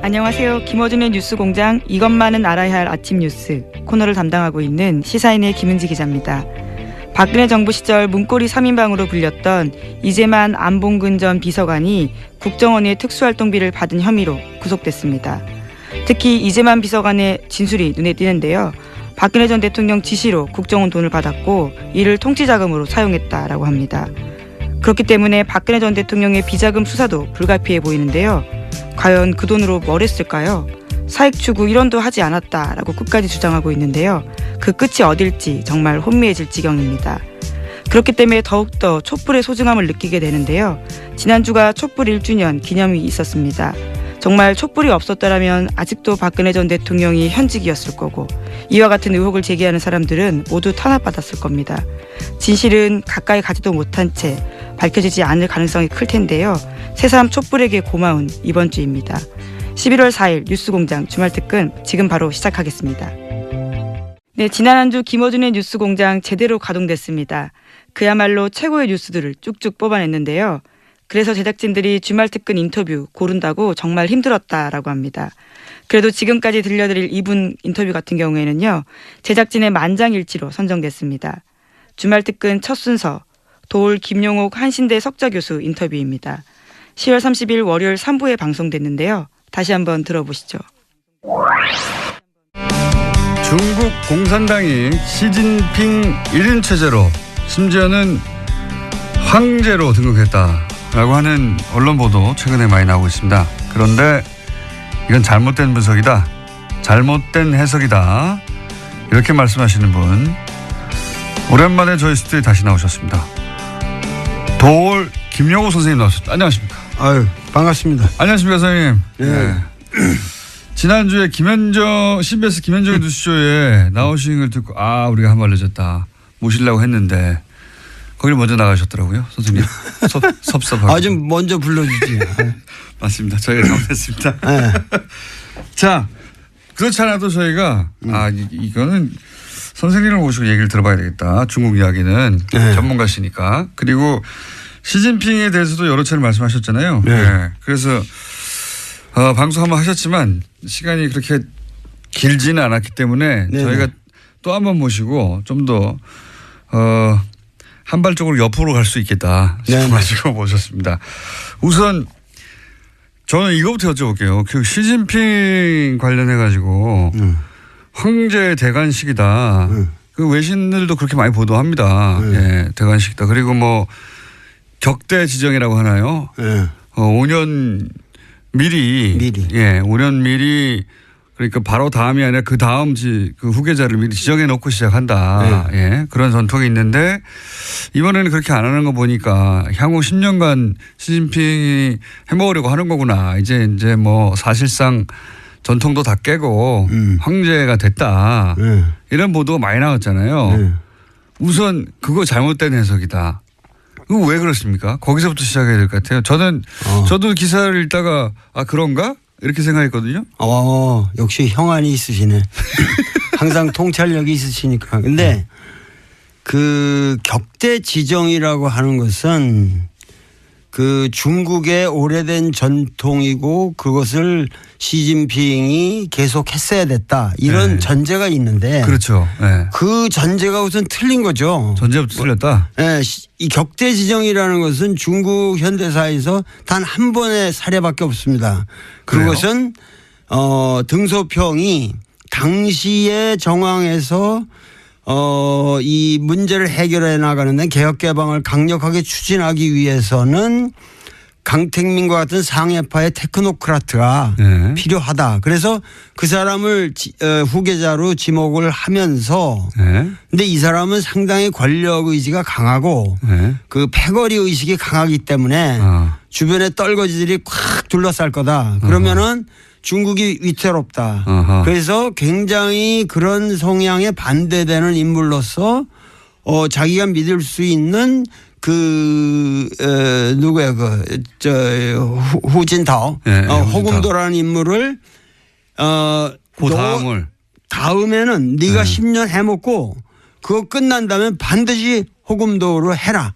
안녕하세요. 김어준의 뉴스공장 이것만은 알아야 할 아침 뉴스 코너를 담당하고 있는 시사인의 김은지 기자입니다. 박근혜 정부 시절 문고리 3인방으로 불렸던 이재만 안봉근 전 비서관이 국정원의 특수활동비를 받은 혐의로 구속됐습니다. 특히 이재만 비서관의 진술이 눈에 띄는데요. 박근혜 전 대통령 지시로 국정원 돈을 받았고 이를 통치자금으로 사용했다라고 합니다. 그렇기 때문에 박근혜 전 대통령의 비자금 수사도 불가피해 보이는데요. 과연 그 돈으로 뭘 했을까요? 사익 추구 일원도 하지 않았다라고 끝까지 주장하고 있는데요. 그 끝이 어딜지 정말 혼미해질 지경입니다. 그렇기 때문에 더욱더 촛불의 소중함을 느끼게 되는데요. 지난주가 촛불 1주년 기념이 있었습니다. 정말 촛불이 없었더라면 아직도 박근혜 전 대통령이 현직이었을 거고 이와 같은 의혹을 제기하는 사람들은 모두 탄압받았을 겁니다. 진실은 가까이 가지도 못한 채 밝혀지지 않을 가능성이 클 텐데요. 새삼 촛불에게 고마운 이번 주입니다. 11월 4일 뉴스공장 주말특근 지금 바로 시작하겠습니다. 네, 지난 한 주 김어준의 뉴스공장 제대로 가동됐습니다. 그야말로 최고의 뉴스들을 쭉쭉 뽑아냈는데요. 그래서 제작진들이 주말특근 인터뷰 고른다고 정말 힘들었다라고 합니다. 그래도 지금까지 들려드릴 이분 인터뷰 같은 경우에는요. 제작진의 만장일치로 선정됐습니다. 주말특근 첫 순서 도올 김용옥 한신대 석좌교수 인터뷰입니다. 10월 30일 월요일 3부에 방송됐는데요. 다시 한번 들어보시죠. 중국 공산당이 시진핑 1인 체제로 심지어는 황제로 등극했다라고 하는 언론 보도 최근에 많이 나오고 있습니다. 그런데 이건 잘못된 분석이다. 잘못된 해석이다. 이렇게 말씀하시는 분 오랜만에 저희 스튜디오에 다시 나오셨습니다. 도올 김용호 선생님 나오셨습니다. 안녕하십니까? 아유, 반갑습니다. 안녕하십니까, 선생님. 네. 네. 지난주에 CBS 김현정의 뉴스쇼에 나오신 걸 듣고 우리가 한 발 늦었다. 모시려고 했는데 거기를 먼저 나가셨더라고요, 선생님. 섭섭하고. 좀 먼저 불러주지. 맞습니다. 저희가 잘못했습니다. 네. 자, 그렇지 않아도 저희가 이거는 선생님을 모시고 얘기를 들어봐야 되겠다. 중국 이야기는 전문가시니까. 그리고 시진핑에 대해서도 여러 차례 말씀하셨잖아요. 네. 그래서 방송 한번 하셨지만 시간이 그렇게 길지는 않았기 때문에 저희가 또 한 번 모시고 좀 더 한 발쪽으로 옆으로 갈 수 있겠다 싶어가지고 모셨습니다. 우선 저는 이거부터 여쭤볼게요. 그 시진핑 관련해가지고 황제 대관식이다. 그 외신들도 그렇게 많이 보도합니다. 예, 대관식이다. 그리고 뭐 격대 지정이라고 하나요? 5년 미리. 예, 5년 미리 그러니까 바로 다음이 아니라 그 다음 그 후계자를 미리 지정해 놓고 시작한다. 예, 그런 전통이 있는데 이번에는 그렇게 안 하는 거 보니까 향후 10년간 시진핑이 해먹으려고 하는 거구나. 이제 뭐 사실상 전통도 다 깨고 황제가 됐다. 이런 보도가 많이 나왔잖아요. 우선 그거 잘못된 해석이다. 그거 왜 그렇습니까? 거기서부터 시작해야 될 것 같아요. 저도 기사를 읽다가 그런가? 이렇게 생각했거든요. 역시 형안이 있으시네. 항상 통찰력이 있으시니까. 근데 그 격대 지정이라고 하는 것은 그 중국의 오래된 전통이고 그것을 시진핑이 계속 했어야 됐다. 이런 전제가 있는데. 그렇죠. 네. 그 전제가 우선 틀린 거죠. 전제부터 틀렸다. 네. 이 격대 지정이라는 것은 중국 현대사에서 단 한 번의 사례밖에 없습니다. 그것은 등소평이 당시의 정황에서 이 문제를 해결해 나가는 데 개혁 개방을 강력하게 추진하기 위해서는 강택민과 같은 상해파의 테크노크라트가 필요하다. 그래서 그 사람을 후계자로 지목을 하면서 근데 이 사람은 상당히 권력 의지가 강하고 그 패거리 의식이 강하기 때문에 주변에 떨거지들이 콱 둘러쌀 거다. 그러면은 중국이 위태롭다. 그래서 굉장히 그런 성향에 반대되는 인물로서 자기가 믿을 수 있는 누구야 후진타오 호금도라는 인물을 다음에는 네가 10년 해먹고 그거 끝난 다음에 반드시 호금도로 해라.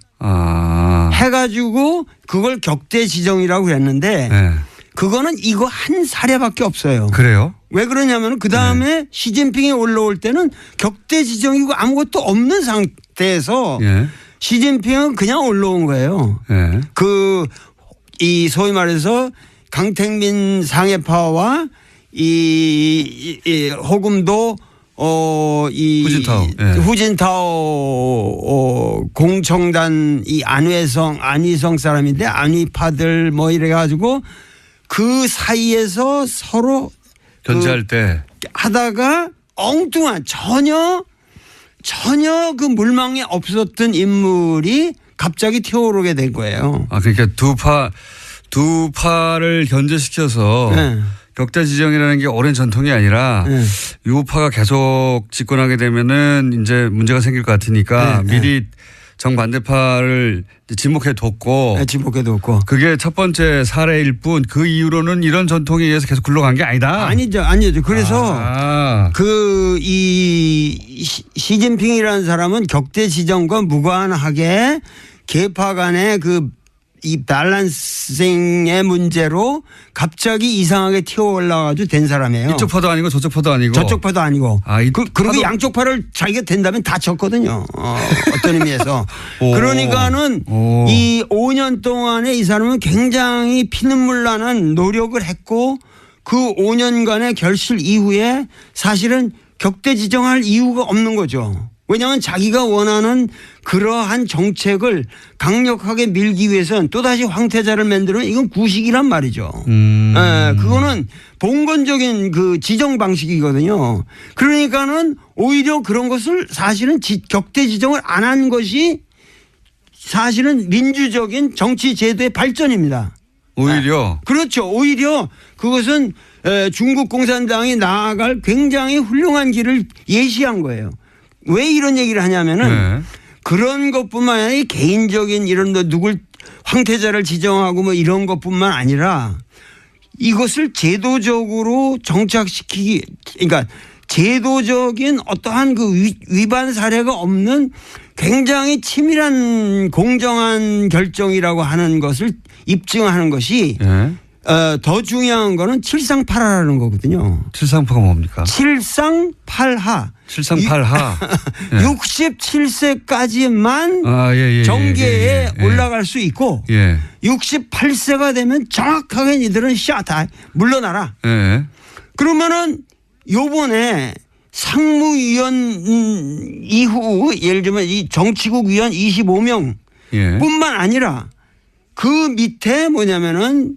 해가지고 그걸 격대 지정이라고 했는데 그거는 이거 한 사례밖에 없어요. 그래요? 왜 그러냐면 그 다음에 시진핑이 올라올 때는 격대 지정이고 아무것도 없는 상태에서 예. 시진핑은 그냥 올라온 거예요. 예. 이 소위 말해서 강택민 상해파와 이 호금도 후진타오. 예. 후진타오 공청단 이 안희성 사람인데 안희파들 뭐 이래가지고 그 사이에서 서로 견제할 때 하다가 엉뚱한 전혀 그 물망에 없었던 인물이 갑자기 튀어오르게 된 거예요. 아 그러니까 두 파를 견제시켜서 네. 격대 지정이라는 게 오랜 전통이 아니라 네. 요 파가 계속 집권하게 되면은 이제 문제가 생길 것 같으니까 네. 미리 정반대파를 지목해 뒀고 지목해도 없고. 그게 첫 번째 사례일 뿐 그 이후로는 이런 전통에 의해서 계속 굴러간 게 아니다. 아니죠. 그래서 이 시진핑이라는 사람은 격대 지정과 무관하게 계파 간의 이 밸런싱의 문제로 갑자기 이상하게 튀어올라가지고 된 사람이에요. 이쪽 파도 아니고 저쪽 파도 아니고. 저쪽 파도 아니고. 그리고 파도... 양쪽 파를 자기가 된다면 다 졌거든요. 어떤 의미에서. 그러니까는 이 5년 동안에 이 사람은 굉장히 피눈물 나는 노력을 했고 그 5년간의 결실 이후에 사실은 격대 지정할 이유가 없는 거죠. 왜냐하면 자기가 원하는 그러한 정책을 강력하게 밀기 위해서는 또다시 황태자를 만들면 이건 구식이란 말이죠. 그거는 봉건적인 그 지정 방식이거든요. 그러니까는 오히려 그런 것을 사실은 격대 지정을 안 한 것이 사실은 민주적인 정치 제도의 발전입니다. 오히려. 그렇죠. 오히려 그것은 중국 공산당이 나아갈 굉장히 훌륭한 길을 예시한 거예요. 왜 이런 얘기를 하냐면은 그런 것뿐만 아니라 개인적인 이런 누굴 황태자를 지정하고 뭐 이런 것뿐만 아니라 이것을 제도적으로 정착시키기 그러니까 제도적인 어떠한 그 위반 사례가 없는 굉장히 치밀한 공정한 결정이라고 하는 것을 입증하는 것이 더 중요한 거는 칠상팔하라는 거거든요. 칠상파가 뭡니까? 칠상팔하. 67세까지만 정계에 올라갈 수 있고 68세가 되면 정확하게 니들은 다 물러나라. 그러면은 요번에 상무위원 이후 예를 들면 이 정치국 위원 25명 뿐만 아니라 그 밑에 뭐냐면은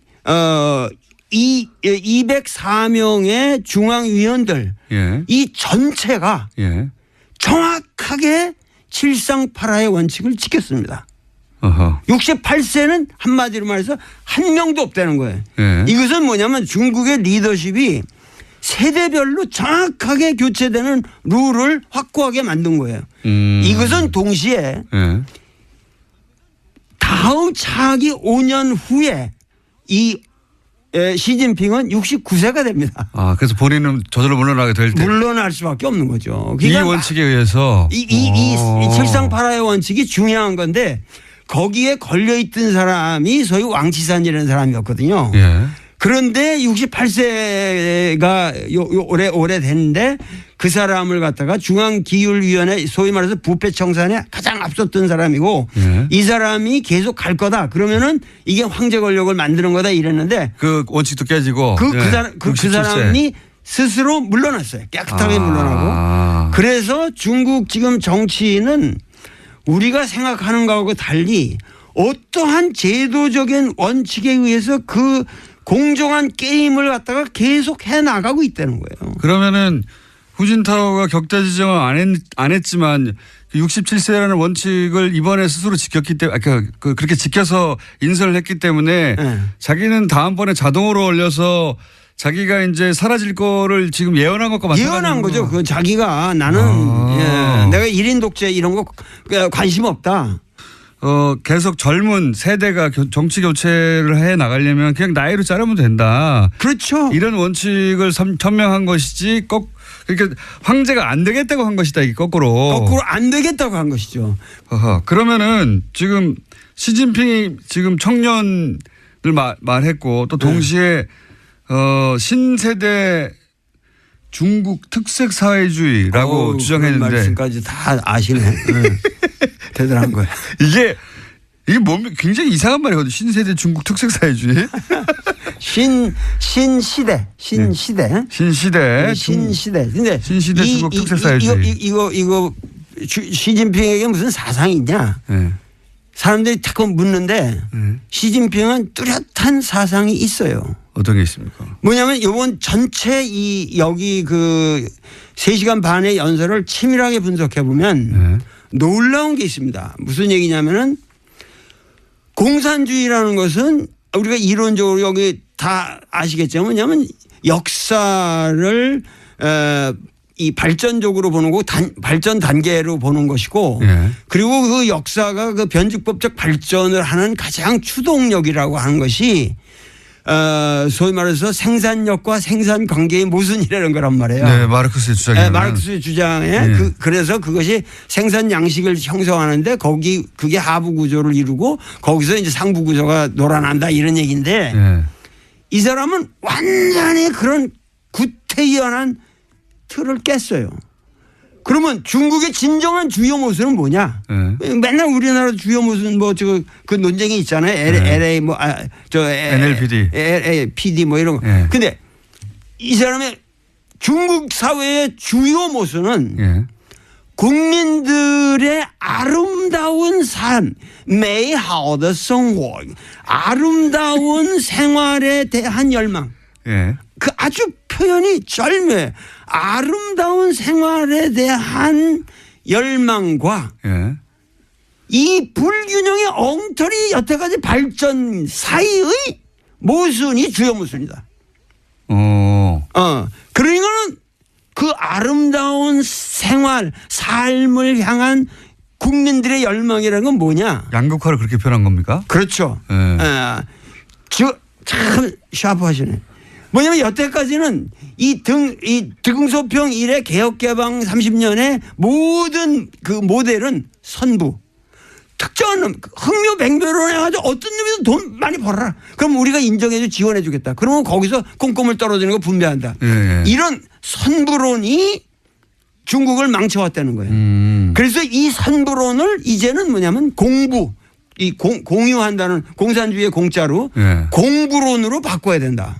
204명의 중앙위원들 이 전체가 정확하게 칠상팔하의 원칙을 지켰습니다. 68세는 한마디로 말해서 한 명도 없다는 거예요. 이것은 뭐냐면 중국의 리더십이 세대별로 정확하게 교체되는 룰을 확고하게 만든 거예요. 이것은 동시에 다음 차기 5년 후에 이 시진핑은 69세가 됩니다. 아, 그래서 본인은 저절로 물러나게 될 때. 물러날 수밖에 없는 거죠. 이 원칙에 의해서. 이 칠상팔하의 원칙이 중요한 건데 거기에 걸려있던 사람이 소위 왕치산이라는 사람이었거든요. 그런데 68세가 올해 됐는데 그 사람을 갖다가 중앙기율위원회 소위 말해서 부패청산에 가장 앞섰던 사람이고 이 사람이 계속 갈 거다. 그러면은 이게 황제 권력을 만드는 거다 이랬는데 그 원칙도 깨지고 그 사람이 스스로 물러났어요. 깨끗하게 물러나고. 그래서 중국 지금 정치는 우리가 생각하는 거하고 달리 어떠한 제도적인 원칙에 의해서 그 공정한 게임을 갖다가 계속 해나가고 있다는 거예요. 그러면은 후진타오가 격대 지정을 안 했지만 67세라는 원칙을 이번에 스스로 지켰기 때문에 그렇게 지켜서 인선을 했기 때문에 자기는 다음번에 자동으로 올려서 자기가 이제 사라질 거를 지금 예언한 것과 마찬가지죠. 예언한 거죠. 그 자기가 나는 내가 1인 독재 이런 거 관심 없다. 계속 젊은 세대가 정치 교체를 해 나가려면 그냥 나이로 자르면 된다. 그렇죠. 이런 원칙을 천명한 것이지 그러니까 황제가 안 되겠다고 한 것이다. 이게 거꾸로 안 되겠다고 한 것이죠. 그러면은 지금 시진핑이 지금 청년 말했고 또 동시에 신세대 중국 특색 사회주의라고 주장했는데 말씀까지 다 아시네. 대단한 거야. 이게 굉장히 이상한 말이거든요. 신세대 중국 특색 사회주의. 신시대. 신시대. 근데 신시대 중국 특색 사회주의. 이거 시진핑에게 무슨 사상이 있냐? 네. 사람들이 자꾸 묻는데 시진핑은 뚜렷한 사상이 있어요. 어떤 게 있습니까? 뭐냐면 이번 전체 여기 그 3시간 반의 연설을 치밀하게 분석해 보면 놀라운 게 있습니다. 무슨 얘기냐면은 공산주의라는 것은 우리가 이론적으로 여기 다 아시겠지만 뭐냐면 역사를 이 발전적으로 보는 거 발전 단계로 보는 것이고 그리고 그 역사가 그 변증법적 발전을 하는 가장 추동력이라고 하는 것이 소위 말해서 생산력과 생산 관계의 모순이라는 거란 말이에요. 네, 마르크스의 주장에. 네, 마르크스의 주장에 그래서 그것이 생산 양식을 형성하는데 그게 하부 구조를 이루고 거기서 이제 상부 구조가 놀아난다 이런 얘기인데 이 사람은 완전히 그런 구태연한 틀을 깼어요. 그러면 중국의 진정한 주요 모순은 뭐냐? 맨날 우리나라 주요 모순 그 논쟁이 있잖아요. LA NLPD, PD 뭐 이런 거. 근데 이 사람의 중국 사회의 주요 모순은 국민들의 아름다운 삶, 美好的生活, 아름다운 생활에 대한 열망. 그 아주 표현이 절묘해. 아름다운 생활에 대한 열망과 이 불균형의 엉터리 여태까지 발전 사이의 모순이 주요 모순이다. 그러니까는 그 아름다운 생활, 삶을 향한 국민들의 열망이라는 건 뭐냐? 양극화를 그렇게 표현한 겁니까? 그렇죠. 참 샤프하시네. 뭐냐면 여태까지는 이 등소평 이래 개혁개방 30년의 모든 그 모델은 선부. 특정한 놈, 흥묘맹묘로 해가지고 어떤 놈이든 돈 많이 벌어라. 그럼 우리가 인정해줘 지원해 주겠다. 그러면 거기서 꼼꼼을 떨어지는 거 분배한다. 이런 선부론이 중국을 망쳐왔다는 거예요. 그래서 이 선부론을 이제는 뭐냐면 공유한다는 공산주의의 공짜로 공부론으로 바꿔야 된다.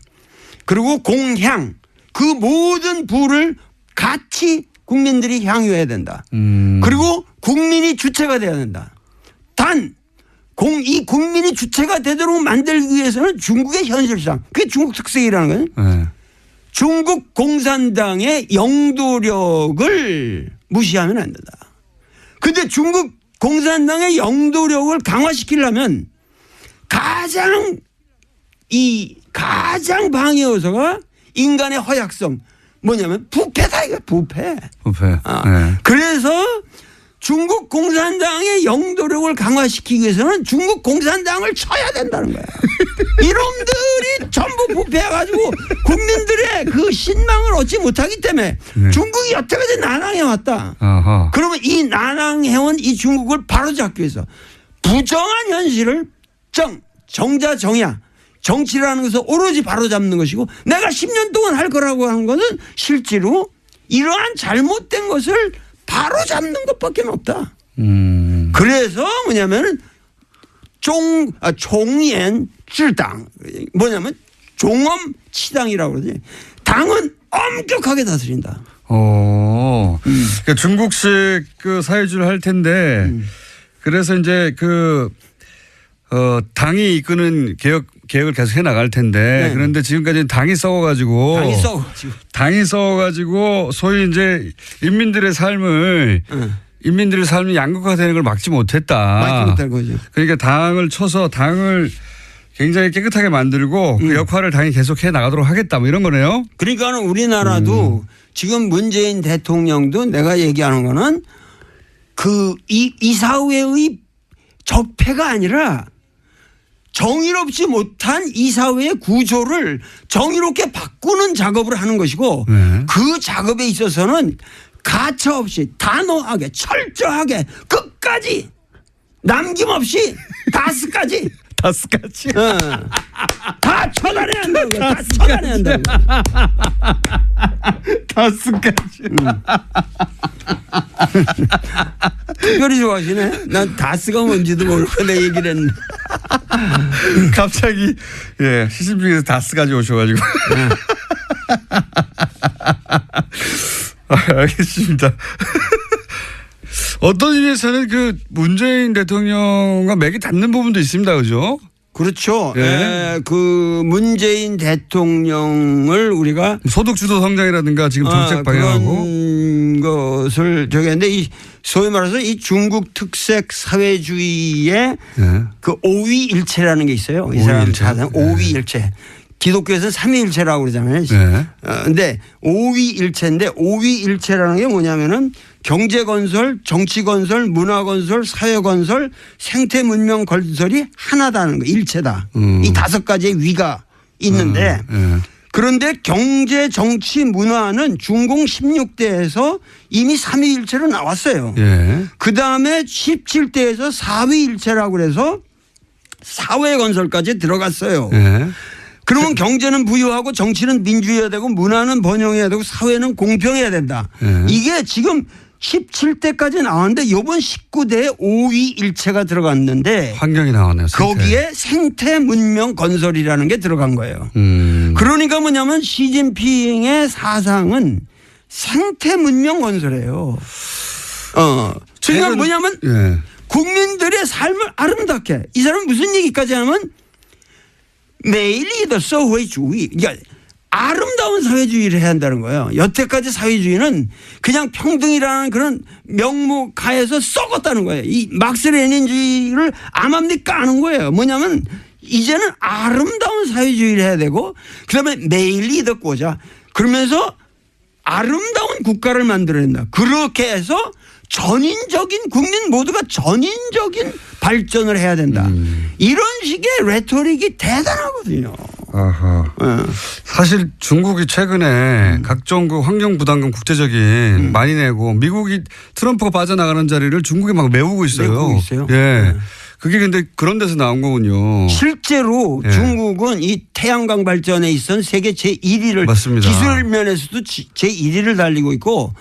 그리고 공향 그 모든 부를 같이 국민들이 향유해야 된다. 그리고 국민이 주체가 돼야 된다. 단 이 국민이 주체가 되도록 만들기 위해서는 중국의 현실상 그게 중국 특색이라는 거예요. 중국 공산당의 영도력을 무시하면 안 된다. 그런데 중국 공산당의 영도력을 강화시키려면 가장 방해 요소가 인간의 허약성 뭐냐면 부패다 이거 부패. 그래서 중국 공산당의 영도력을 강화시키기 위해서는 중국 공산당을 쳐야 된다는 거야. 이놈들이 전부 부패해가지고 국민들의 그 신망을 얻지 못하기 때문에 중국이 여태까지 난항해왔다. 그러면 이 난항해온 이 중국을 바로잡기 위해서 부정한 현실을 정자정야 정치라는 것을 오로지 바로잡는 것이고 내가 10년 동안 할 거라고 하는 것은 실제로 이러한 잘못된 것을 바로잡는 것밖에 없다. 그래서 뭐냐면 종연 쯔당 뭐냐면 종엄치당이라고 그러지. 당은 엄격하게 다스린다. 그러니까 중국식 그 사회주의를 할 텐데 그래서 이제 당이 이끄는 개혁을 계속 해 나갈 텐데 그런데 지금까지는 당이 썩어가지고 소위 이제 인민들의 삶이 양극화되는 걸 막지 못했다. 막지 못할 거죠. 그러니까 당을 쳐서 당을 굉장히 깨끗하게 만들고 그 역할을 당이 계속 해 나가도록 하겠다 뭐 이런 거네요. 그러니까 우리나라도 지금 문재인 대통령도 내가 얘기하는 거는 그 이사회의 적폐가 아니라 정의롭지 못한 이사회의 구조를 정의롭게 바꾸는 작업을 하는 것이고 그 작업에 있어서는 가차없이 단호하게 철저하게 끝까지 남김없이 다스까지 다스까지. 다 처단해야 한다는 거야. 다 처단해야 한다는 거야. 다스까지. 특별히 좋아하시네. 난 다스가 뭔지도 모르고 내 얘기를 했는데. 갑자기 예 시진핑에서 다스까지 오셔가지고. 알겠습니다. 어떤 의미에서는 그 문재인 대통령과 맥이 닿는 부분도 있습니다, 그죠? 그렇죠. 예. 그 문재인 대통령을 우리가 소득주도 성장이라든가 지금 정책 방향하고 그런 것을 저기 했는데 이 소위 말해서 이 중국 특색 사회주의의 예. 그 오위일체라는 게 있어요. 이 사람 오위일체. 사상 오위일체. 기독교에서는 삼위일체라고 그러잖아요. 네. 근데 오위일체인데 오위일체라는 게 뭐냐면은 경제 건설, 정치 건설, 문화 건설, 사회 건설, 생태 문명 건설이 하나다는 거, 일체다. 이 5가지의 위가 있는데 그런데 경제, 정치, 문화는 중공 16대에서 이미 3위일체로 나왔어요. 예. 그다음에 17대에서 4위일체라고 그래서 사회 건설까지 들어갔어요. 예. 그러면 경제는 부유하고 정치는 민주해야 되고 문화는 번영해야 되고 사회는 공평해야 된다. 이게 지금 17대까지 나왔는데 이번 19대에 5위일체가 들어갔는데 환경이 나왔네요. 거기에 생태 문명 건설이라는 게 들어간 거예요. 그러니까 뭐냐면 시진핑의 사상은 생태 문명 건설이에요. 그러니까 뭐냐면 예. 국민들의 삶을 아름답게 이 사람은 무슨 얘기까지 하면 매일이 사회주의 그러니까 아름다운 사회주의를 해야 한다는 거예요. 여태까지 사회주의는 그냥 평등이라는 그런 명목하에서 썩었다는 거예요. 이 막스 레닌주의를 암암리 까는 거예요. 뭐냐면 이제는 아름다운 사회주의를 해야 되고 그다음에 매일이 득고자 그러면서 아름다운 국가를 만들어낸다. 그렇게 해서 전인적인 국민 모두가 전인적인 발전을 해야 된다. 이런 식의 레토릭이 대단하거든요. 아하. 사실 중국이 최근에 각종 그 환경 부담금 국제적인 많이 내고 미국이 트럼프가 빠져나가는 자리를 중국이 막 메우고 있어요. 메우고 있어요. 예. 그게 근데 그런 데서 나온 거군요. 실제로 예. 중국은 이 태양광 발전에 있어서 세계 제1위를 맞습니다. 기술 면에서도 제1위를 달리고 있고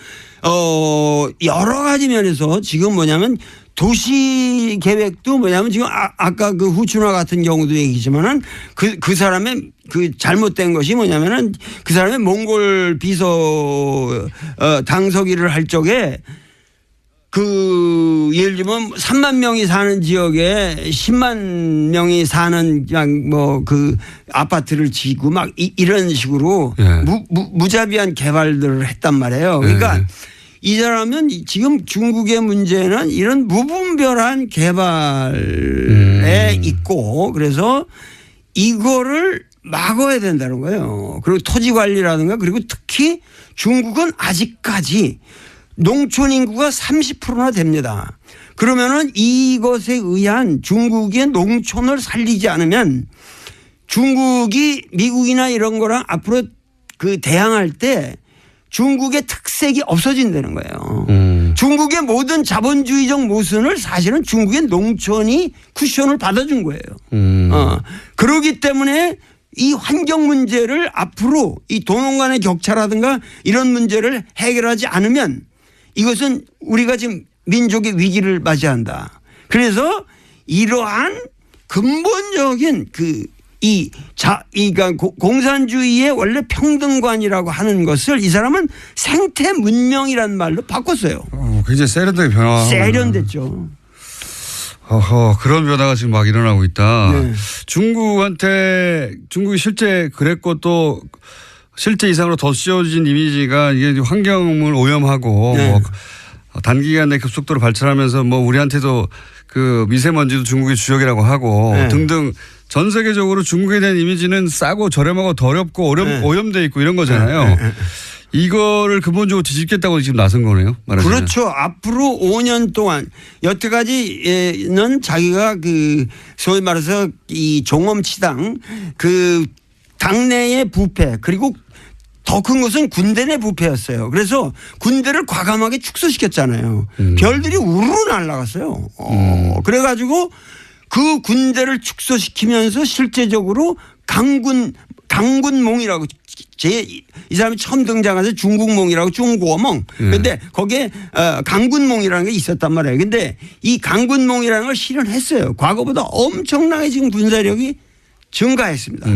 여러 가지 면에서 지금 뭐냐면 도시 계획도 뭐냐면 지금 아까 그 후춘화 같은 경우도 얘기지만은 그 사람의 그 잘못된 것이 뭐냐면은 그 사람의 몽골 비서 당서기를 할 적에 그 예를 들면 3만 명이 사는 지역에 10만 명이 사는 그냥 뭐 그 아파트를 지고 막 이런 식으로 예. 무자비한 개발들을 했단 말이에요. 그러니까 이 사람은 지금 중국의 문제는 이런 무분별한 개발에 있고 그래서 이거를 막아야 된다는 거예요. 그리고 토지 관리라든가 그리고 특히 중국은 아직까지 농촌 인구가 30%나 됩니다. 그러면은 이것에 의한 중국의 농촌을 살리지 않으면 중국이 미국이나 이런 거랑 앞으로 그 대항할 때 중국의 특색이 없어진다는 거예요. 중국의 모든 자본주의적 모순을 사실은 중국의 농촌이 쿠션을 받아준 거예요. 그러기 때문에 이 환경 문제를 앞으로 이 도농 간의 격차라든가 이런 문제를 해결하지 않으면 이것은 우리가 지금 민족의 위기를 맞이한다. 그래서 이러한 근본적인 그러니까 공산주의의 원래 평등관이라고 하는 것을 이 사람은 생태 문명이라는 말로 바꿨어요. 굉장히 세련되게 변화. 세련됐죠. 그런 변화가 지금 막 일어나고 있다. 네. 중국이 실제 그랬고 또 실제 이상으로 더 씌워진 이미지가 이게 환경을 오염하고 네. 뭐 단기간에 급속도로 발전하면서 뭐 우리한테도 그 미세먼지도 중국의 주역이라고 하고 네. 등등 전 세계적으로 중국에 대한 이미지는 싸고 저렴하고 더럽고 오염돼 있고 이런 거잖아요. 이거를 근본적으로 뒤집겠다고 지금 나선 거네요. 말하자면. 그렇죠. 앞으로 5년 동안 여태까지는 자기가 그 소위 말해서 이 종엄치당 그 당내의 부패 그리고 더 큰 것은 군대 내 부패였어요. 그래서 군대를 과감하게 축소시켰잖아요. 별들이 우르르 날아갔어요. 그래가지고 그 군대를 축소시키면서 실제적으로 강군몽이라고 이 사람이 처음 등장해서 중국몽이라고 중국어몽. 그런데 거기에 강군몽이라는 게 있었단 말이에요. 그런데 이 강군몽이라는 걸 실현했어요. 과거보다 엄청나게 지금 군사력이 증가했습니다.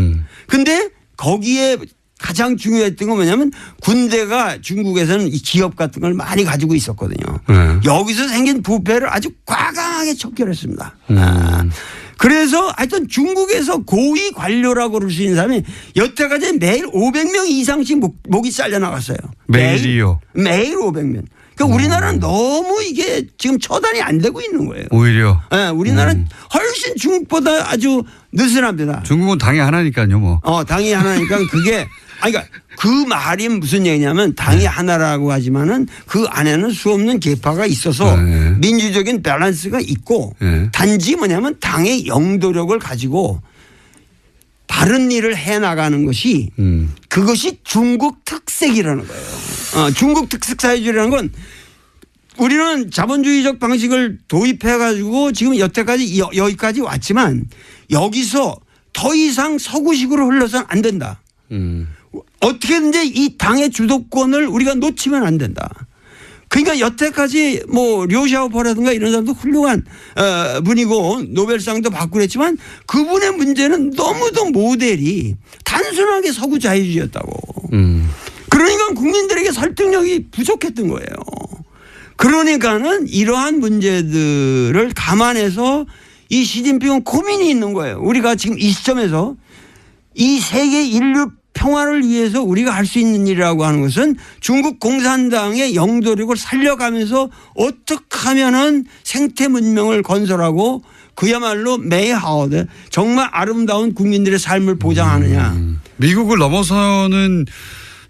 그런데 거기에 가장 중요했던 건 뭐냐면 군대가 중국에서는 이 기업 같은 걸 많이 가지고 있었거든요. 여기서 생긴 부패를 아주 과감하게 척결했습니다. 그래서 하여튼 중국에서 고위 관료라고 그럴 수 있는 사람이 여태까지 매일 500명 이상씩 목이 잘려나갔어요. 매일이요? 매일 500명. 그러니까 우리나라는 너무 이게 지금 처단이 안 되고 있는 거예요. 오히려. 네, 우리나라는 훨씬 중국보다 아주 느슨합니다. 중국은 당이 하나니까요, 뭐. 당이 하나니까 그게 그러니까 그 말이 무슨 얘기냐면 당이 하나라고 하지만은 그 안에는 수없는 계파가 있어서 민주적인 밸런스가 있고 단지 뭐냐면 당의 영도력을 가지고 바른 일을 해 나가는 것이 그것이 중국 특색이라는 거예요. 중국 특색 사회주의라는 건 우리는 자본주의적 방식을 도입해 가지고 지금 여기까지 왔지만 여기서 더 이상 서구식으로 흘러서는 안 된다. 어떻게든지 이 당의 주도권을 우리가 놓치면 안 된다. 그러니까 여태까지 뭐 류샤오포라든가 이런 사람도 훌륭한 분이고 노벨상도 받고 그랬지만 그분의 문제는 너무도 모델이 단순하게 서구 자유주의였다고. 그러니까 국민들에게 설득력이 부족했던 거예요. 그러니까는 이러한 문제들을 감안해서 이 시진핑은 고민이 있는 거예요. 우리가 지금 이 시점에서 이 세계 인류 평화를 위해서 우리가 할 수 있는 일이라고 하는 것은 중국 공산당의 영도력을 살려가면서 어떻게 하면은 생태 문명을 건설하고 그야말로 메이하우드 정말 아름다운 국민들의 삶을 보장하느냐. 미국을 넘어서는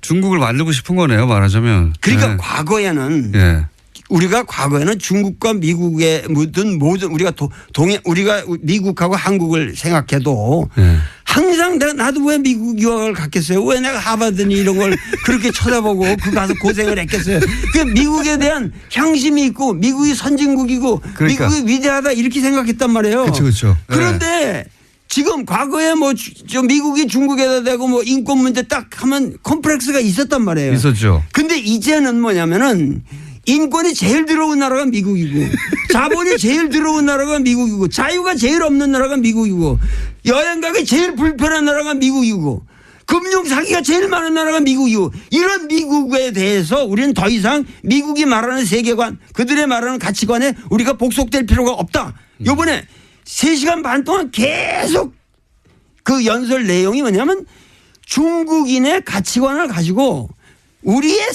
중국을 만들고 싶은 거네요, 말하자면. 그러니까 과거에는 우리가 과거에는 중국과 미국의 모든 우리가 우리가 미국하고 한국을 생각해도 항상 나도 왜 미국 유학을 갔겠어요? 왜 내가 하버드니 이런 걸 그렇게 쳐다보고 그 가서 고생을 했겠어요? 그 미국에 대한 향심이 있고 미국이 선진국이고 그러니까. 미국이 위대하다 이렇게 생각했단 말이에요. 그렇죠. 그런데 지금 과거에 뭐 미국이 중국에다 대고 뭐 인권 문제 딱 하면 컴플렉스가 있었단 말이에요. 있었죠. 근데 이제는 뭐냐면은 인권이 제일 들어온 나라가 미국이고 자본이 제일 들어온 나라가 미국이고 자유가 제일 없는 나라가 미국이고 여행 가기 제일 불편한 나라가 미국이고 금융 사기가 제일 많은 나라가 미국이고 이런 미국에 대해서 우리는 더 이상 미국이 말하는 세계관 그들의 말하는 가치관에 우리가 복속될 필요가 없다. 이번에 3시간 반 동안 계속 그 연설 내용이 뭐냐면 중국인의 가치관을 가지고 우리의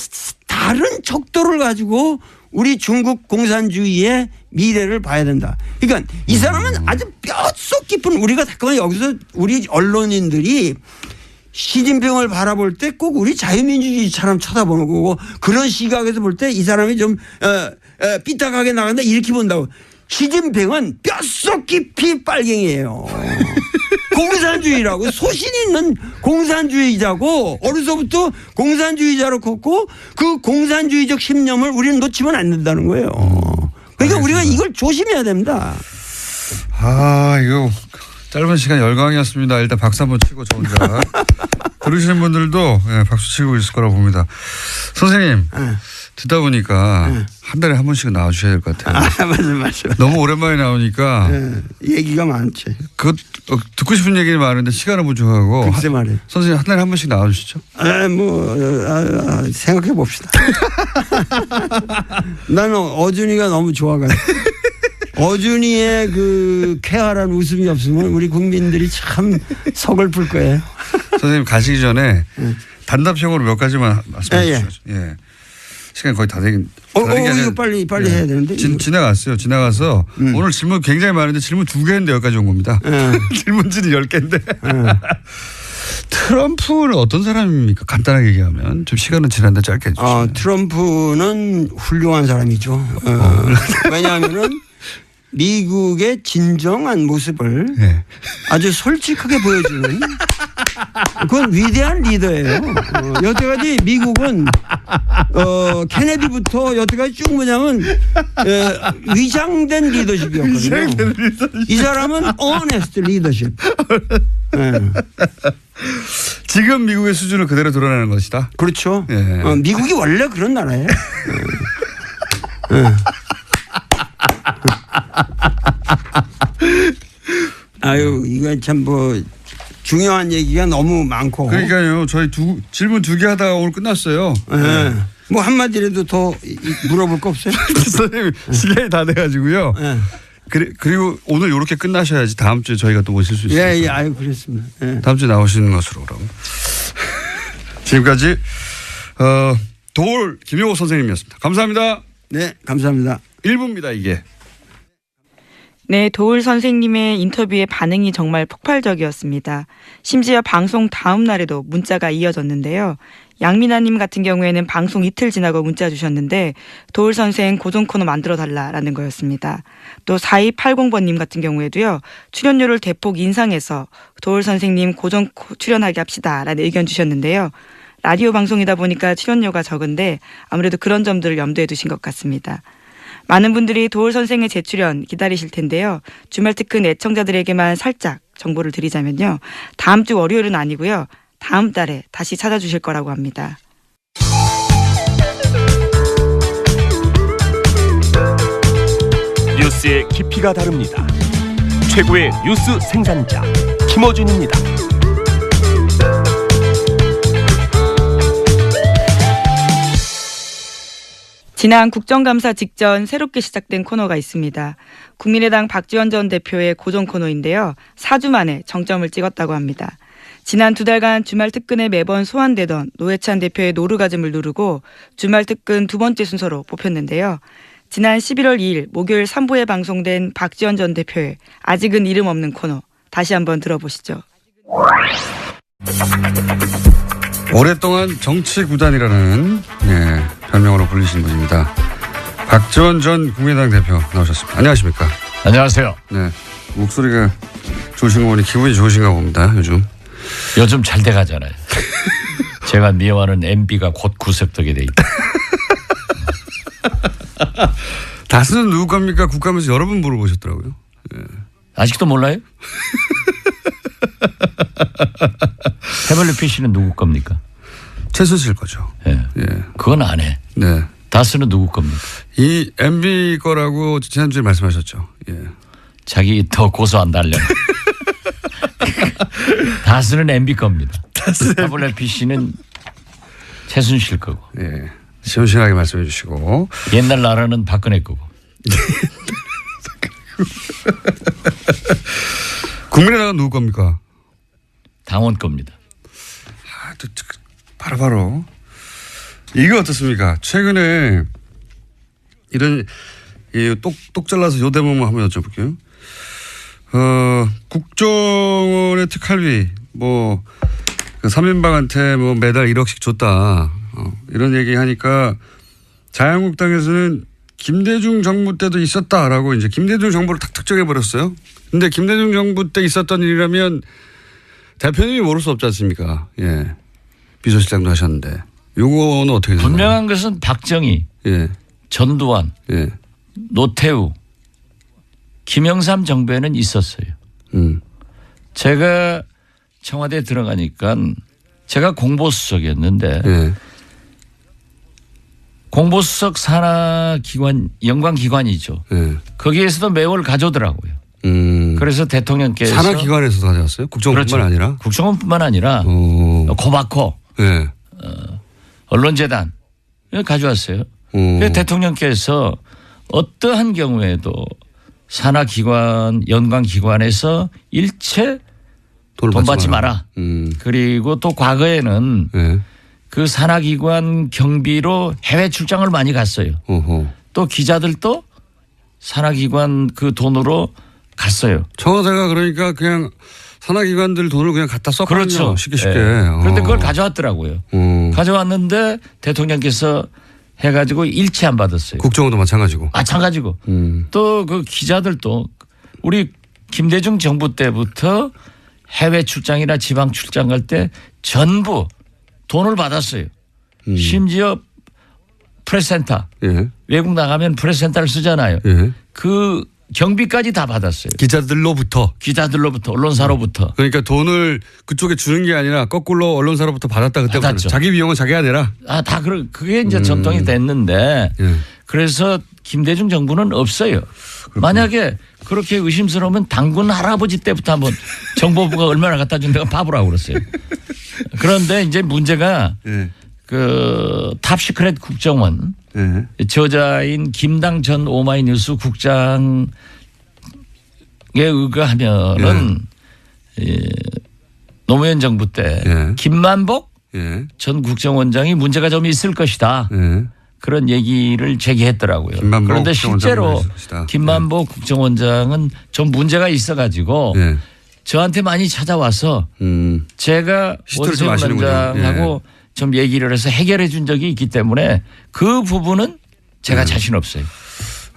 다른 척도를 가지고 우리 중국 공산주의의 미래를 봐야 된다. 그러니까 이 사람은 아주 뼛속 깊은 우리가 잠깐만 여기서 우리 언론인들이 시진핑을 바라볼 때 꼭 우리 자유민주주의처럼 쳐다보는 거고 그런 시각에서 볼 때 이 사람이 좀 삐딱하게 나간다 이렇게 본다고. 시진핑은 뼛속 깊이 빨갱이에요. 공산주의라고 소신 있는 공산주의자고 어려서부터 공산주의자로 컸고 그 공산주의적 신념을 우리는 놓치면 안 된다는 거예요. 그러니까 우리가 이걸 조심해야 됩니다. 이거 짧은 시간 열강이었습니다. 일단 박수 한번 치고 저 혼자. 들으시는 분들도 박수 치고 있을 거라고 봅니다. 선생님 듣다 보니까 한 달에 한 번씩은 나와주셔야 될 것 같아요. 맞아. 너무 오랜만에 나오니까 얘기가 많지. 듣고 싶은 얘기는 많은데 시간은 부족하고. 글쎄 말이에요. 선생님 한 달에 한 번씩 나와주시죠. 생각해 봅시다. 나는 어준이가 너무 좋아가지고. 어준이의 그 쾌활한 웃음이 없으면 우리 국민들이 참 서글플 거예요. 선생님 가시기 전에 단답형으로 몇 가지만 말씀해 주시죠. 예. 시간이 거의 다 되긴. 이거 빨리 해야 되는데. 지나갔어요. 지나가서 오늘 질문 굉장히 많은데 질문 2개인데 여기까지 온 겁니다. 질문지는 10개인데. 트럼프는 어떤 사람입니까? 간단하게 얘기하면. 좀 시간은 지났는데 짧게 해주시죠. 트럼프는 훌륭한 사람이죠. 왜냐하면은 미국의 진정한 모습을 아주 솔직하게 보여주는 그건 위대한 리더예요. 여태까지 미국은 케네디부터 여태까지 쭉 뭐냐면 위장된 리더십이었거든요. 이 사람은 honest 리더십. 지금 미국의 수준을 그대로 드러내는 것이다. 그렇죠. 예. 미국이 원래 그런 나라예요. 아유, 이거 참 뭐 중요한 얘기가 너무 많고. 그러니까요. 저희 질문 2개 하다가 오늘 끝났어요. 네. 뭐 한마디라도 더 물어볼 거 없어요? 선생님 시간이 다 돼가지고요. 네. 그리고 오늘 이렇게 끝나셔야지 다음 주에 저희가 또 모실 수 있어요. 예, 아유, 그렇습니다. 예. 다음 주에 나오시는 것으로 그럼. 지금까지 도올 김용호 선생님이었습니다. 감사합니다. 네, 감사합니다. 1부입니다 이게. 네, 도울 선생님의 인터뷰의 반응이 정말 폭발적이었습니다. 심지어 방송 다음 날에도 문자가 이어졌는데요. 양민아님 같은 경우에는 방송 이틀 지나고 문자 주셨는데 도울 선생 고정 코너 만들어달라라는 거였습니다. 또 4280번님 같은 경우에도요. 출연료를 대폭 인상해서 도울 선생님 고정 출연하게 합시다라는 의견 주셨는데요. 라디오 방송이다 보니까 출연료가 적은데 아무래도 그런 점들을 염두에 두신 것 같습니다. 많은 분들이 도울 선생의 재출연 기다리실 텐데요. 주말 특근 애청자들에게만 살짝 정보를 드리자면요. 다음 주 월요일은 아니고요. 다음 달에 다시 찾아주실 거라고 합니다. 뉴스의 깊이가 다릅니다. 최고의 뉴스 생산자 김어준입니다. 지난 국정감사 직전 새롭게 시작된 코너가 있습니다. 국민의당 박지원 전 대표의 고정 코너인데요. 4주 만에 정점을 찍었다고 합니다. 지난 2달간 주말 특근에 매번 소환되던 노회찬 대표의 노르가즘을 누르고 주말 특근 2번째 순서로 뽑혔는데요. 지난 11월 2일 목요일 3부에 방송된 박지원 전 대표의 아직은 이름 없는 코너 다시 한번 들어보시죠. 오랫동안 정치구단이라는 별명으로 불리신 분입니다. 박지원 전 국민의당 대표 나오셨습니다. 안녕하십니까? 안녕하세요. 네, 목소리가 좋으신 거 보니 기분이 좋으신가 봅니다. 요즘 잘 돼가잖아요. 제가 미워하는 MB가 곧 구색되게 돼 있다. 다스는 누구 겁니까? 국감에서 여러 번 물어보셨더라고요. 예. 아직도 몰라요? 태블릿 PC는 누구 겁니까? 최순실 거죠. 예. 예. 그건 안 해. 네. 다스는 누구 겁니까? 이 MB 거라고 지난주에 말씀하셨죠. 예. 자기 더 고소 안 달려. 다스는 MB 겁니다. 태블릿 PC는 최순실 거고. 예. 시원시원하게 말씀해 주시고. 옛날 나라는 박근혜 거고. 국민의당은 누구 겁니까? 당원 겁니다. 바로 이거 어떻습니까? 최근에 이런 똑 잘라서 요 대목만 한번 여쭤볼게요. 국정원의 특활비 그 3인방한테 매달 1억씩 줬다. 이런 얘기 하니까 자유한국당에서는 김대중 정부 때도 있었다라고 이제 김대중 정부를 탁 특정해 버렸어요. 근데 김대중 정부 때 있었던 일이라면 대표님이 모를 수 없지 않습니까? 예. 비서실장도 하셨는데. 요거는 어떻게 되나요? 분명한 것은 박정희, 예. 전두환, 예. 노태우, 김영삼 정부에는 있었어요. 제가 청와대에 들어가니까 제가 공보수석이었는데 예. 공보수석 산하기관 영광기관이죠. 예. 거기에서도 매월 가져오더라고요. 그래서 대통령께서 산하기관에서도 가져왔어요? 국정원뿐만 그렇죠. 아니라? 국정원뿐만 아니라 고마코, 예. 언론재단 가져왔어요. 그래서 대통령께서 어떠한 경우에도 산하기관, 연관기관에서 일체 돈 받지 마라. 그리고 또 과거에는 예. 그 산하기관 경비로 해외 출장을 많이 갔어요. 또 기자들도 산하기관 그 돈으로 갔어요. 청와대가 그러니까 그냥 산하기관들 돈을 그냥 갖다 썼거든요. 그렇죠. 쉽게. 네. 그런데 그걸 가져왔더라고요. 가져왔는데 대통령께서 해가지고 일체 안 받았어요. 국정원도 마찬가지고. 마찬가지고. 또 그 기자들도 우리 김대중 정부 때부터 해외 출장이나 지방 출장 갈 때 전부 돈을 받았어요. 심지어 프레스센터. 예. 외국 나가면 프레스센터를 쓰잖아요. 예. 그 경비까지 다 받았어요. 기자들로부터. 기자들로부터 언론사로부터. 그러니까 돈을 그쪽에 주는 게 아니라 거꾸로 언론사로부터 받았다 그때부터. 받았죠. 자기 비용은 자기가 내라. 그게 이제 전통이 됐는데 예. 그래서 김대중 정부는 없어요. 만약에 그렇게 의심스러우면 당군 할아버지 때부터 한번 정보부가 얼마나 갖다 준다고 봐보라고 그랬어요. 그런데 이제 문제가 예. 그 탑시크릿 국정원 예. 저자인 김당 전 오마이뉴스 국장에 의거하면은 노무현 정부 때 예. 김만복 예. 전 국정원장이 문제가 좀 있을 것이다. 예. 그런 얘기를 제기했더라고요. 김만복 그런데 실제로 국정원장은 있을 것이다. 김만복 국정원장은 좀 문제가 있어가지고 예. 저한테 많이 찾아와서 제가 히스토리 좀 원세훈 아시는군요. 원장하고 좀 얘기를 해서 해결해 준 적이 있기 때문에 그 부분은 제가 자신 없어요.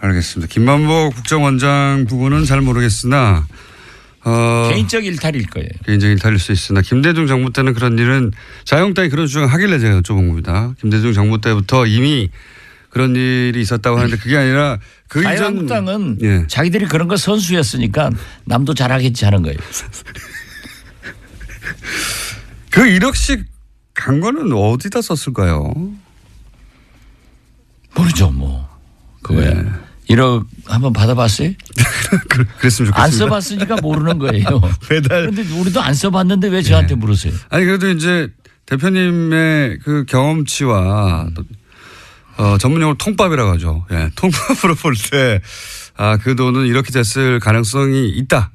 알겠습니다. 김만복 국정원장 부분은 잘 모르겠으나 개인적 일탈일 거예요. 개인적인 일탈일 수 있으나 김대중 정부 때는 그런 일은 자유한국당이 그런 주장을 하길래 제가 여쭤본 겁니다. 김대중 정부 때부터 이미 그런 일이 있었다고 하는데 그게 아니라 그 이전 자유한국당은 예. 자기들이 그런 거 선수였으니까 남도 잘하겠지 하는 거예요. 그 1억씩 간 거는 어디다 썼을까요? 모르죠 뭐. 그거야. 네. 1억 한번 받아봤어요? 그랬으면 좋겠습니다. 안 써봤으니까 모르는 거예요. 매달. 그런데 우리도 안 써봤는데 왜 저한테 물으세요? 아니 그래도 이제 대표님의 그 경험치와 전문용어로 통밥이라고 하죠. 예, 통밥으로 볼 때 그 돈은 이렇게 됐을 가능성이 있다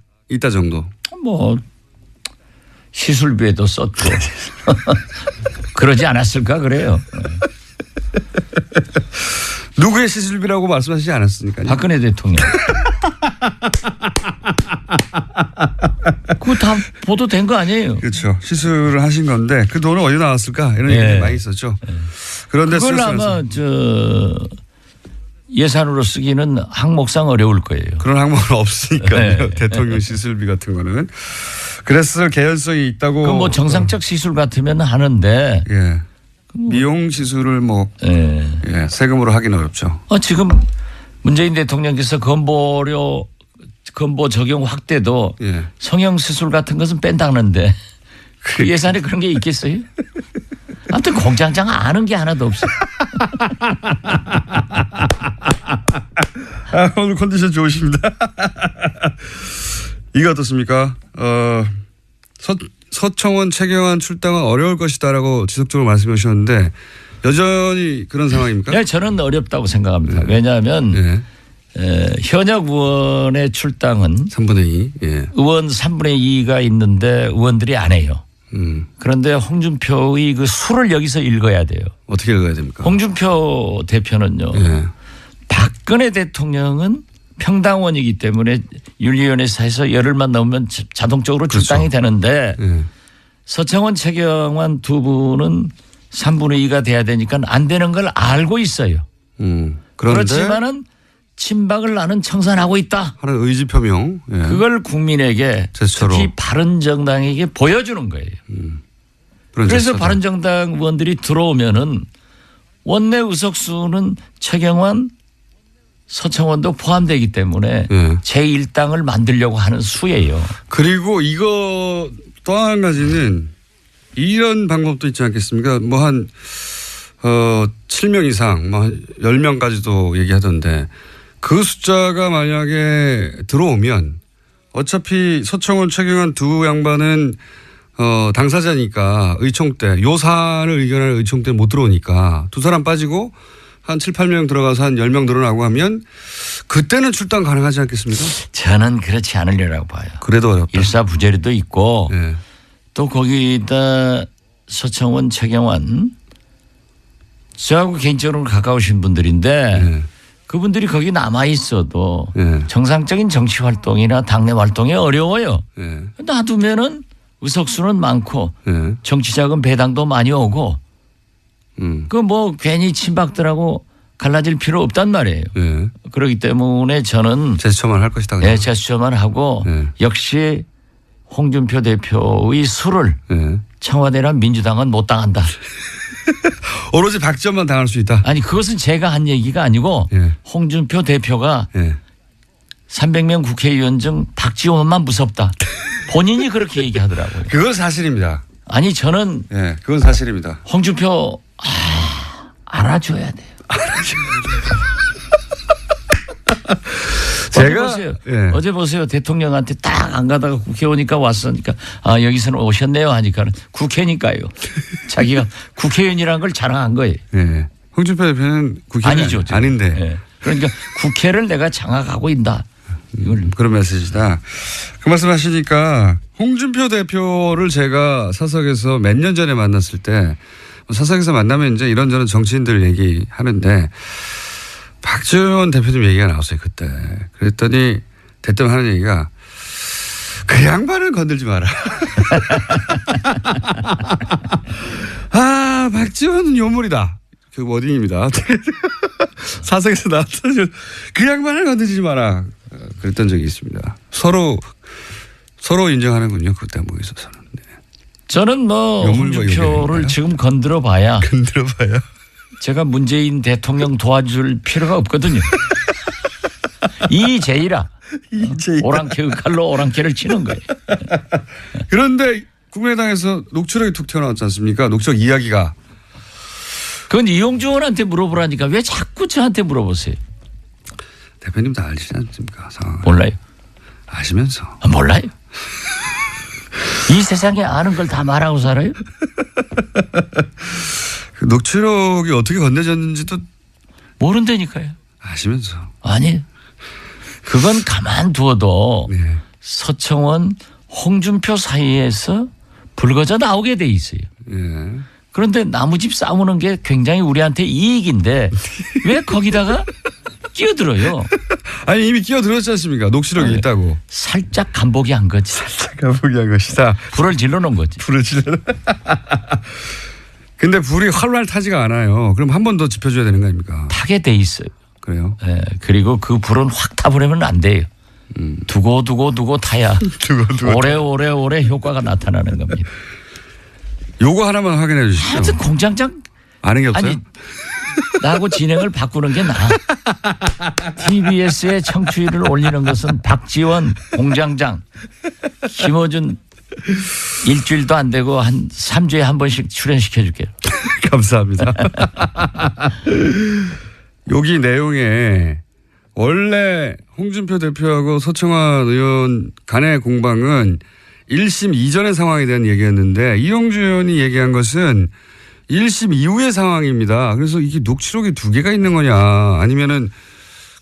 정도. 뭐 시술비에도 썼고 그러지 않았을까 그래요. 누구의 시술비라고 말씀하시지 않았습니까? 박근혜 대통령. 그거 다 보도된 거 아니에요. 그렇죠. 시술을 하신 건데 그 돈은 어디 나왔을까 이런 얘기가 많이 있었죠. 그런데 그걸 아마 예산으로 쓰기는 항목상 어려울 거예요. 그런 항목은 없으니까요. 네. 대통령 시술비 같은 거는. 그랬을 개연성이 있다고. 그 뭐 정상적 시술 같으면 하는데. 예. 미용 시술을 뭐 세금으로 하기는 어렵죠. 지금 문재인 대통령께서 건보 적용 확대도 성형 시술 같은 것은 뺀다는데 그 예산에 그런 게 있겠어요? 아무튼 공장장 아는 게 하나도 없어. 오늘 컨디션 좋으십니다. 이거 어떻습니까? 서청원, 최경환 출당은 어려울 것이다라고 지속적으로 말씀해 주셨는데 여전히 그런 상황입니까? 네, 저는 어렵다고 생각합니다. 왜냐하면 현역 의원의 출당은 3분의 2. 의원 3분의 2가 있는데 의원들이 안 해요. 그런데 홍준표의 그 수를 여기서 읽어야 돼요. 어떻게 읽어야 됩니까? 홍준표 대표는요. 박근혜 대통령은 평당원이기 때문에 윤리위원회에서 해서 열흘만 넘으면 자동적으로 출당이 되는데 서청원 최경환 두 분은 3분의 2가 돼야 되니까 안 되는 걸 알고 있어요. 그렇지만은 친박을 나는 청산하고 있다. 하는 의지 표명. 그걸 국민에게 제스처로. 특히 바른정당에게 보여주는 거예요. 그래서 제스처다. 바른정당 의원들이 들어오면은 원내 의석수는 최경환 서청원도 포함되기 때문에 제1당을 만들려고 하는 수예요. 그리고 이거 또 한 가지는 이런 방법도 있지 않겠습니까? 뭐 한 7명 이상, 뭐 한 10명까지도 얘기하던데 그 숫자가 만약에 들어오면 어차피 서청원, 최경환 두 양반은 당사자니까 의총 때 요사를 의견할 의총 때 못 들어오니까 두 사람 빠지고 한 7, 8명 들어가서 한 10명 늘어나고 하면 그때는 출당 가능하지 않겠습니까? 저는 그렇지 않으려고 봐요. 그래도 어렵다. 일사부재리도 있고 또 거기다 서청원, 최경환 저하고 개인적으로 가까우신 분들인데 그분들이 거기 남아 있어도 정상적인 정치 활동이나 당내 활동이 어려워요. 놔두면은 의석수는 많고 정치자금 배당도 많이 오고 그 뭐 괜히 친박들하고 갈라질 필요 없단 말이에요. 그렇기 때문에 저는 제스처만 할 것이다. 네, 제스처만 하고 역시 홍준표 대표의 수를 청와대나 민주당은 못 당한다. 오로지 박지원만 당할 수 있다. 아니 그것은 제가 한 얘기가 아니고 예. 홍준표 대표가 예. 300명 국회의원 중 박지원만 무섭다. 본인이 그렇게 얘기하더라고요. 그건 사실입니다. 아니 저는 예, 그건 사실입니다. 홍준표 알아줘야 돼요. 어제 보세요. 대통령한테 딱 안 가다가 국회 오니까 왔으니까 여기서는 오셨네요 하니까 국회니까요. 자기가 국회의원이라는 걸 자랑한 거예요. 예. 홍준표 대표는 국회의원 아니죠. 아닌데. 예. 그러니까 국회를 내가 장악하고 있다. 이걸 그런 메시지다. 그 말씀 하시니까 홍준표 대표를 제가 사석에서 몇 년 전에 만났을 때 사석에서 만나면 이제 이런저런 정치인들 얘기하는데 박지원 대표님 얘기가 나왔어요. 그때. 그랬더니 대뜸 하는 얘기가 그 양반을 건들지 마라. 아, 박지원은 요물이다. 그 워딩입니다. 사석에서 나왔던 그 양반을 건들지 마라. 그랬던 적이 있습니다. 서로 인정하는군요. 그 대목에 있어서는. 네. 저는 뭐 홍준표를 지금 건드려 봐야 제가 문재인 대통령 도와줄 필요가 없거든요. 이제이라 오랑캐의 칼로 오랑캐를 치는 거예요. 그런데 국민의당에서 녹취록이 툭 튀어나왔지 않습니까? 녹취록 이야기가. 그건 이용주 의원한테 물어보라니까 왜 자꾸 저한테 물어보세요. 대표님 다 알시지 않습니까? 상황을. 몰라요. 아시면서. 몰라요. 이 세상에 아는 걸 다 말하고 살아요? 그 녹취록이 어떻게 건네졌는지도 모른다니까요. 아시면서. 아니, 그건 가만두어도 네. 서청원, 홍준표 사이에서 불거져 나오게 돼 있어요. 예. 그런데 나무집 싸우는 게 굉장히 우리한테 이익인데 왜 거기다가 끼어들어요? 아니 이미 끼어들었지 않습니까? 녹취록이 있다고. 살짝 간보기 한 거지. 가보기 한 것이다. 불을 질러놓은 거지. 불을 질러. 근데 불이 활활 타지가 않아요. 그럼 한 번 더 지펴줘야 되는 거 아닙니까? 타게 돼 있어요. 그래요? 네, 그리고 그 불은 확 타버리면 안 돼요. 두고 타야 오래 효과가 나타나는 겁니다. 요거 하나만 확인해 주시죠. 하여튼 공장장 아는 게 없어요? 아니 나하고 진행을 바꾸는 게 나아. TBS의 청취율을 올리는 것은 박지원 공장장 김어준 일주일도 안 되고 한 3주에 한 번씩 출연시켜 줄게요. 감사합니다. 여기 내용에 원래 홍준표 대표하고 서청원 의원 간의 공방은 1심 이전의 상황에 대한 얘기였는데 이용주 의원이 얘기한 것은 1심 이후의 상황입니다. 그래서 이게 녹취록이 두 개가 있는 거냐 아니면은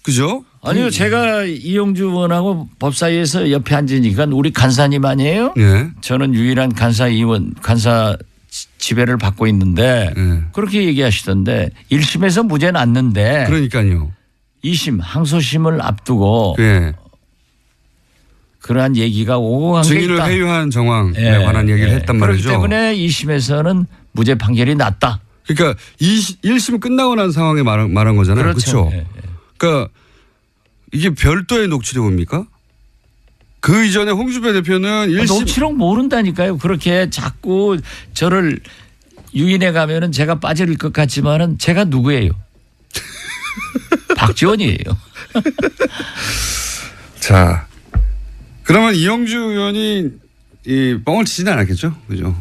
그죠? 아니요. 제가 이용주 의원하고 법사위에서 옆에 앉으니까 우리 간사님 아니에요? 네. 저는 유일한 간사 지배를 받고 있는데 네. 그렇게 얘기하시던데 1심에서 무죄 났는데 그러니까요. 2심 항소심을 앞두고 네. 그러한 얘기가 오고 간 게 증인을 있다. 회유한 정황에 관한 얘기를 했단 말이죠. 그렇기 때문에 2심에서는 무죄 판결이 났다. 그러니까 1심 끝나고 난 상황에 말한 거잖아요. 그렇죠. 네. 그러니까 이게 별도의 녹취록입니까? 그 이전에 홍준표 대표는 1심. 녹취록 모른다니까요. 그렇게 자꾸 저를 유인해 가면은 제가 빠질 것 같지만은 제가 누구예요? 박지원이에요. 자, 그러면 이용주 의원이 이 뻥을 치지는 않았겠죠? 그죠?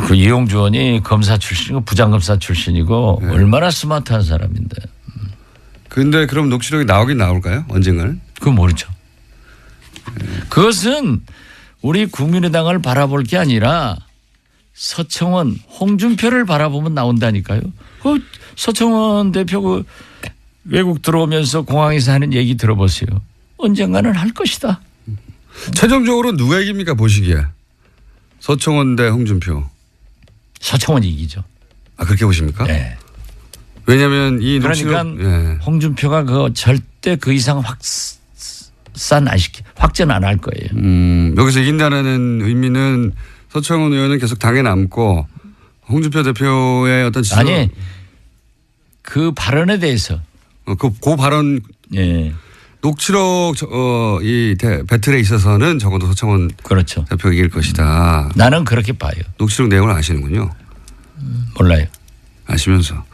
그 이용주 의원이 검사 출신이고 부장검사 출신이고 네. 얼마나 스마트한 사람인데. 근데 그럼 녹취록이 나오긴 나올까요? 언젠가는? 그건 모르죠. 그것은 우리 국민의당을 바라볼 게 아니라 서청원, 홍준표를 바라보면 나온다니까요. 그 서청원 대표 그 외국 들어오면서 공항에서 하는 얘기 들어보세요. 언젠가는 할 것이다. 최종적으로 누가 이깁니까 보시기에? 서청원 대 홍준표. 서청원이 이기죠. 아 그렇게 보십니까? 네. 왜냐하면 이 녹취록. 그러니까 예. 홍준표가 그 절대 그 이상 확전 안 할 거예요. 여기서 이긴다는 의미는 서청원 의원은 계속 당에 남고 홍준표 대표의 어떤 지도. 아니 그 발언에 대해서. 그 발언. 예. 녹취록 이 배틀에 있어서는 적어도 서청원 그렇죠. 대표가 이길 것이다. 나는 그렇게 봐요. 녹취록 내용을 아시는군요. 몰라요. 아시면서.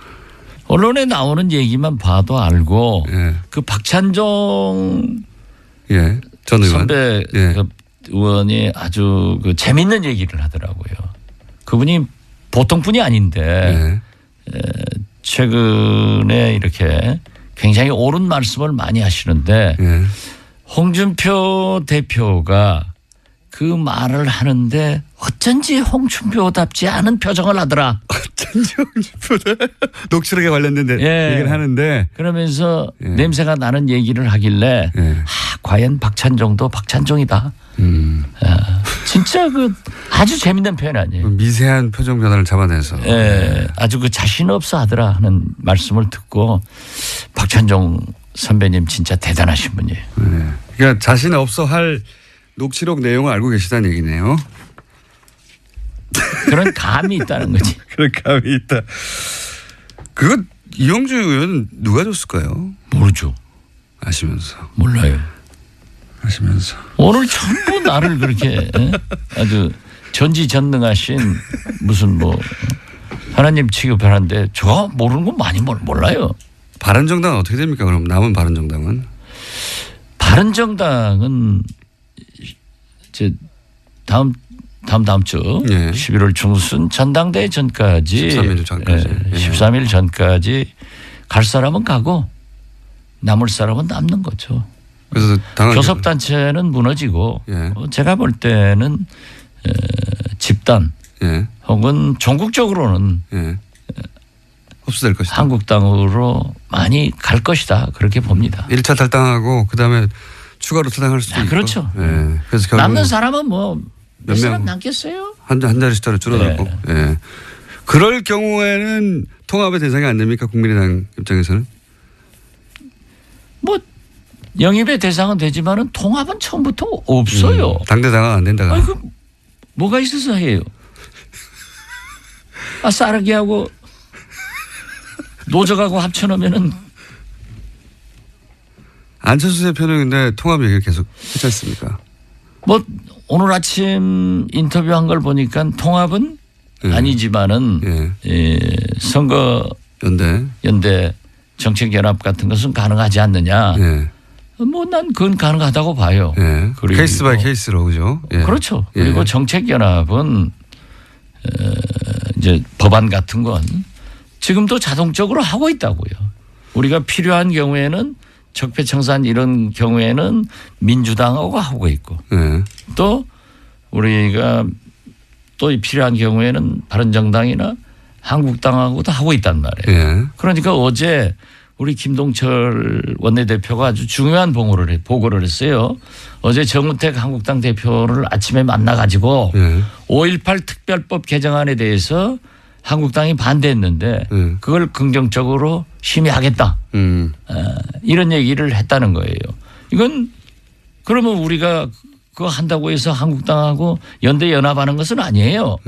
언론에 나오는 얘기만 봐도 알고 예. 그 박찬종 예. 전 의원. 선배 예. 그 의원이 아주 그 재밌는 얘기를 하더라고요. 그분이 보통 분이 아닌데 예. 최근에 이렇게 굉장히 옳은 말씀을 많이 하시는데 예. 홍준표 대표가 그 말을 하는데 어쩐지 홍준표답지 않은 표정을 하더라. 어쩐지 홍준표다. 녹취록에 관련된 예. 얘기를 하는데 그러면서 예. 냄새가 나는 얘기를 하길래 예. 과연 박찬종도 박찬종이다. 진짜 그 아주 재밌는 표현 아니에요. 미세한 표정 변화를 잡아내서. 예, 아주 그 자신 없어 하더라 하는 말씀을 듣고 박찬종 선배님 진짜 대단하신 분이에요. 네. 그러니까 자신 없어 할 녹취록 내용을 알고 계시다는 얘기네요. 그런 감이 있다는 거지. 그런 감이 있다. 그거 이영주 의원 누가 줬을까요? 모르죠. 아시면서. 몰라요. 아시면서. 오늘 전부 나를 그렇게 아주 전지전능하신 무슨 뭐 하나님 취급하는데 저 모르는 건 많이 몰라요. 바른정당은 어떻게 됩니까? 그럼 남은 바른정당은? 바른정당은 이제 다음 주 예. 11월 중순 전당대회 전까지 13일 전까지. 예. 13일 전까지 갈 사람은 가고 남을 사람은 남는 거죠. 그래서 당은 교섭단체는 무너지고 예. 제가 볼 때는 집단 예. 혹은 전국적으로는 예. 흡수될 것이다. 한국당으로 많이 갈 것이다. 그렇게 봅니다. 1차 탈당하고 그다음에 추가로 탈당할 수도 있고. 그렇죠. 예. 그래서 결국 남는 사람은 뭐 몇 몇 사람 명. 남겠어요? 한 자리 숫자를 줄어들고. 예. 그럴 경우에는 통합의 대상이 안 됩니까? 국민의당 입장에서는? 뭐 영입의 대상은 되지만은 통합은 처음부터 없어요. 당대당은 안 된다가. 아니 그 뭐가 있어서 해요? 싸르기하고 노적하고 합쳐놓으면은 안철수 대표는 근데 통합 얘기를 계속 했지 않습니까? 뭐 오늘 아침 인터뷰한 걸 보니까 통합은 예. 아니지만은 예. 선거 연대 정책연합 같은 것은 가능하지 않느냐. 예. 뭐 난 그건 가능하다고 봐요. 예. 그리고 케이스 바이 케이스로 그죠? 예. 그렇죠. 예. 그리고 정책연합은 이제 법안 같은 건 지금도 자동적으로 하고 있다고요. 우리가 필요한 경우에는 적폐청산 이런 경우에는 민주당하고 하고 있고 예. 또 우리가 또 필요한 경우에는 바른정당이나 한국당하고도 하고 있단 말이에요. 예. 그러니까 어제 우리 김동철 원내대표가 아주 중요한 보고를 했어요. 어제 정우택 한국당 대표를 아침에 만나가지고 예. 5.18 특별법 개정안에 대해서 한국당이 반대했는데 그걸 긍정적으로 심의하겠다. 이런 얘기를 했다는 거예요. 이건 그러면 우리가 그거 한다고 해서 한국당하고 연대 연합하는 것은 아니에요.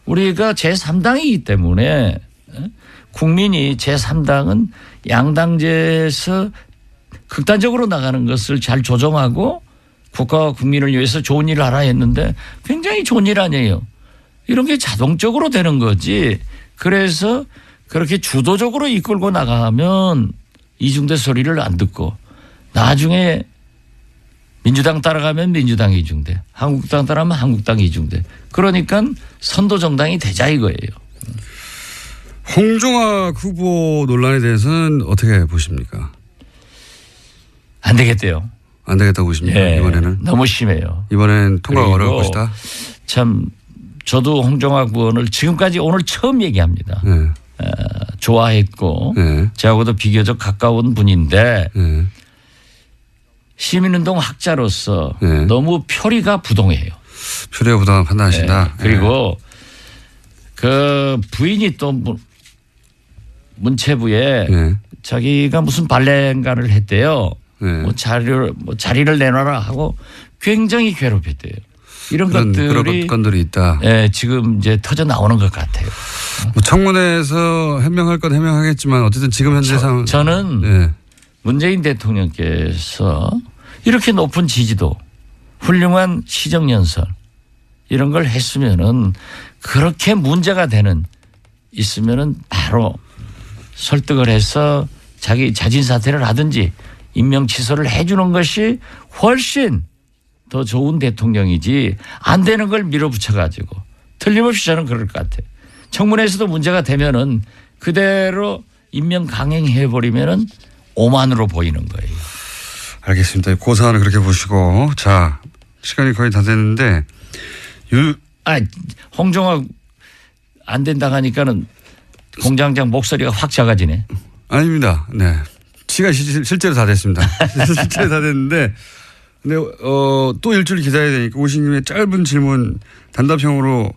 우리가 제3당이기 때문에 국민이 제3당은 양당제에서 극단적으로 나가는 것을 잘 조정하고 국가와 국민을 위해서 좋은 일을 하라 했는데 굉장히 좋은 일 아니에요. 이런 게 자동적으로 되는 거지. 그래서 그렇게 주도적으로 이끌고 나가면 이중대 소리를 안 듣고 나중에 민주당 따라가면 민주당 이중대, 한국당 따라가면 한국당 이중대. 그러니까 선도정당이 되자 이거예요. 홍종학 후보 논란에 대해서는 어떻게 보십니까? 안 되겠대요. 안 되겠다고 보십니까? 예, 이번에는? 너무 심해요. 이번엔 통과가 어려울 것이다. 참 저도 홍종학 의원을 지금까지 오늘 처음 얘기합니다. 네. 좋아했고 네. 저하고도 비교적 가까운 분인데 네. 시민운동 학자로서 네. 너무 표리가 부동해요. 표리가 부당한 판단하신다. 그리고 그 부인이 또 문체부에 자기가 무슨 발레인가를 했대요. 뭐 자리를 내놔라 하고 굉장히 괴롭혔대요. 이런 그런 것들이 건들이 있다. 지금 이제 터져 나오는 것 같아요. 뭐 청문회에서 해명할 건 해명하겠지만 어쨌든 지금 현재 상황 저는 문재인 대통령께서 이렇게 높은 지지도 훌륭한 시정연설 이런 걸 했으면은 그렇게 문제가 되는 있으면은 바로 설득을 해서 자기 자진 사퇴를 하든지 임명 취소를 해주는 것이 훨씬 더 좋은 대통령이지 안 되는 걸 밀어붙여가지고 틀림없이 저는 그럴 것 같아요. 청문회에서도 문제가 되면은 그대로 임명 강행해버리면은 오만으로 보이는 거예요. 알겠습니다. 고사안을 그렇게 보시고 자 시간이 거의 다 됐는데 홍종학 안 된다 하니까는 공장장 목소리가 확 작아지네. 아닙니다. 네. 시간이 실제로 다 됐습니다. 실제로 다 됐는데 근데 또 일주일 기다려야 되니까 오신 김에 짧은 질문 단답형으로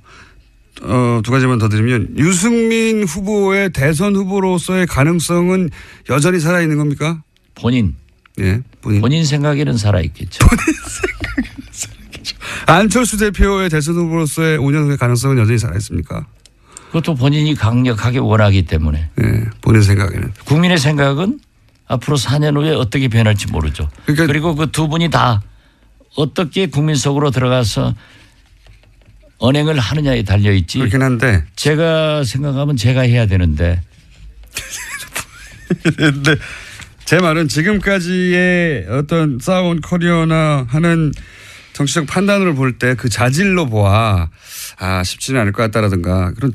두 가지만 더 드리면 유승민 후보의 대선 후보로서의 가능성은 여전히 살아있는 겁니까? 본인. 네. 본인 생각에는 살아있겠죠. 본인 생각에는 살아있겠죠. 안철수 대표의 대선 후보로서의 5년 후의 가능성은 여전히 살아있습니까? 그것도 본인이 강력하게 원하기 때문에. 네. 본인 생각에는. 국민의 생각은 앞으로 4년 후에 어떻게 변할지 모르죠. 그러니까 그리고 그 두 분이 다 어떻게 국민 속으로 들어가서 언행을 하느냐에 달려있지. 그렇긴 한데. 제가 생각하면 제가 해야 되는데. 근데 제 말은 지금까지의 어떤 쌓아온 커리어나 하는 정치적 판단을 볼 때 그 자질로 보아 쉽지는 않을 것 같다라든가 그런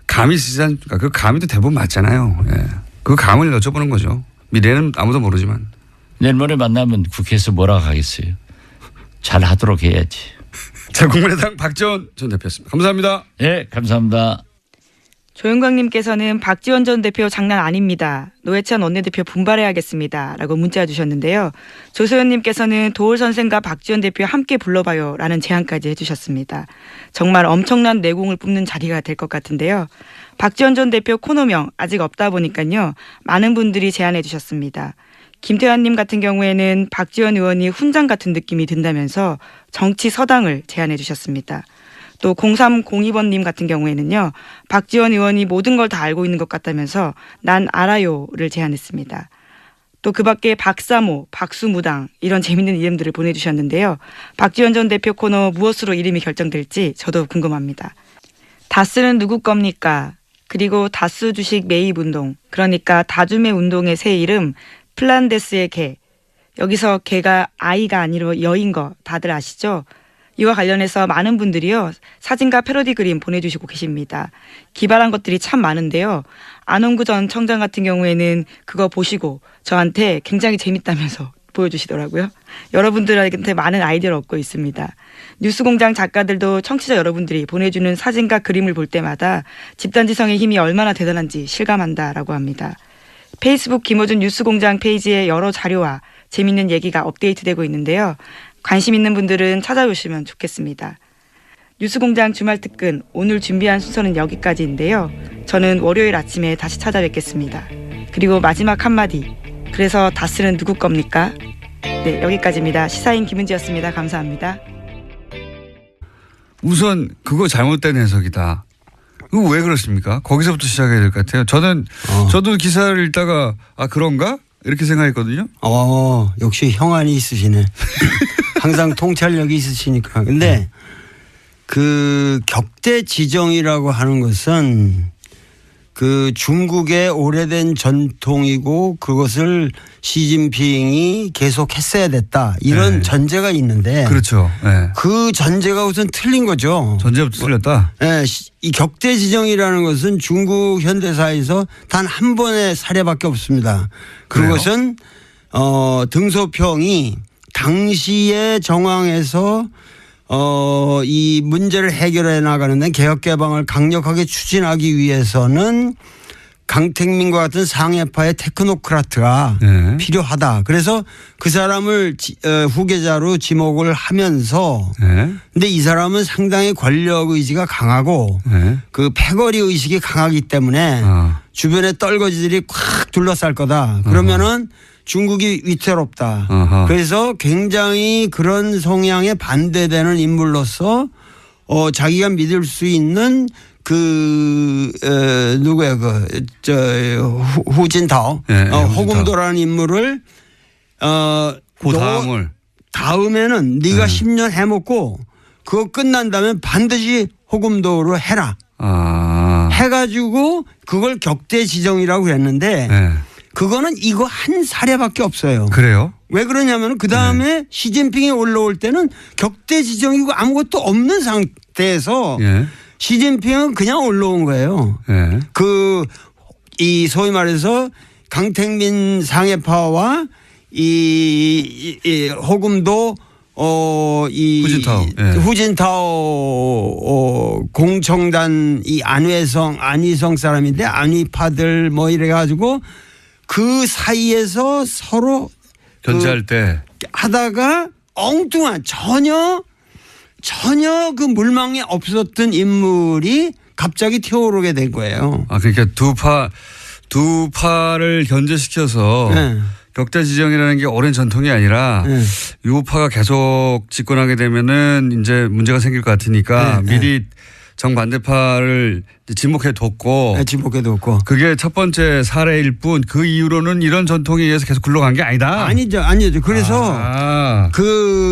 감이 있지 않습니까? 그 감이 또 대부분 맞잖아요. 예. 그 감을 여쭤보는 거죠. 미래는 아무도 모르지만. 내일 모레 만나면 국회에서 뭐라고 하겠어요. 잘 하도록 해야지. 자, 국민의당 박지원 전 대표였습니다. 감사합니다. 네, 감사합니다. 조영광님께서는 박지원 전 대표 장난 아닙니다. 노회찬 원내대표 분발해야겠습니다. 라고 문자 주셨는데요. 조소연님께서는 도올 선생과 박지원 대표 함께 불러봐요. 라는 제안까지 해주셨습니다. 정말 엄청난 내공을 뿜는 자리가 될 것 같은데요. 박지원 전 대표 코너명 아직 없다 보니까요. 많은 분들이 제안해 주셨습니다. 김태환님 같은 경우에는 박지원 의원이 훈장 같은 느낌이 든다면서 정치 서당을 제안해 주셨습니다. 또 0302번님 같은 경우에는요. 박지원 의원이 모든 걸 다 알고 있는 것 같다면서 난 알아요를 제안했습니다. 또 그 밖에 박사모, 박수무당 이런 재밌는 이름들을 보내주셨는데요. 박지원 전 대표 코너 무엇으로 이름이 결정될지 저도 궁금합니다. 다스는 누구 겁니까? 그리고 다스 주식 매입 운동, 그러니까 다주매 운동의 새 이름 플란데스의 개. 여기서 개가 아이가 아니라 여인 거 다들 아시죠? 이와 관련해서 많은 분들이요. 사진과 패러디 그림 보내주시고 계십니다. 기발한 것들이 참 많은데요. 안홍구 전 청장 같은 경우에는 그거 보시고 저한테 굉장히 재밌다면서 보여주시더라고요. 여러분들한테 많은 아이디어를 얻고 있습니다. 뉴스공장 작가들도 청취자 여러분들이 보내주는 사진과 그림을 볼 때마다 집단지성의 힘이 얼마나 대단한지 실감한다라고 합니다. 페이스북 김어준 뉴스공장 페이지에 여러 자료와 재밌는 얘기가 업데이트되고 있는데요. 관심 있는 분들은 찾아오시면 좋겠습니다. 뉴스공장 주말특근 오늘 준비한 순서는 여기까지인데요. 저는 월요일 아침에 다시 찾아뵙겠습니다. 그리고 마지막 한마디. 그래서 다스는 누구 겁니까? 네, 여기까지입니다. 시사인 김은지였습니다. 감사합니다. 우선 그거 잘못된 해석이다. 그거 왜 그렇습니까? 거기서부터 시작해야 될 것 같아요. 저도 기사를 읽다가 그런가? 이렇게 생각했거든요. 역시 형안이 있으시네. 항상 통찰력이 있으시니까. 근데 그 격대 지정이라고 하는 것은 그 중국의 오래된 전통이고 그것을 시진핑이 계속 했어야 됐다. 이런 네. 전제가 있는데. 그렇죠. 네. 그 전제가 우선 틀린 거죠. 전제부터 틀렸다. 네. 이 격대 지정이라는 것은 중국 현대사에서 단 한 번의 사례밖에 없습니다. 그것은 등소평이 당시의 정황에서 이 문제를 해결해 나가는 개혁 개방을 강력하게 추진하기 위해서는 강택민과 같은 상해파의 테크노크라트가 네. 필요하다. 그래서 그 사람을 후계자로 지목을 하면서 네. 근데 이 사람은 상당히 권력 의지가 강하고 네. 그 패거리 의식이 강하기 때문에 주변에 떨거지들이 콱 둘러쌀 거다. 그러면은 중국이 위태롭다. 그래서 굉장히 그런 성향에 반대되는 인물로서 자기가 믿을 수 있는 누구야 후진타오 네, 호금도라는 인물을 그 다음을 다음에는 네가 10년 해먹고 그거 끝난 다음에 반드시 호금도로 해라. 해가지고 그걸 격대 지정이라고 그랬는데 네. 그거는 이거 한 사례밖에 없어요. 그래요? 왜 그러냐면 그 다음에 시진핑이 올라올 때는 격대 지정이고 아무것도 없는 상태에서 예. 시진핑은 그냥 올라온 거예요. 예. 이 소위 말해서 강택민 상해파와 이 호금도 후진타오 공청단 이 안희성 사람인데 안희파들 뭐 이래 가지고 그 사이에서 서로 견제할 때 하다가 엉뚱한 전혀 그 물망에 없었던 인물이 갑자기 튀어오르게 된 거예요. 아 그러니까 두 파를 견제시켜서 네. 격대 지정이라는 게 오랜 전통이 아니라 네. 유파가 계속 집권하게 되면은 이제 문제가 생길 것 같으니까 네. 미리 정반대파를 지목해 뒀고 지목해도 없고. 그게 첫 번째 사례일 뿐 그 이후로는 이런 전통에 의해서 계속 굴러간 게 아니다. 아니죠. 그래서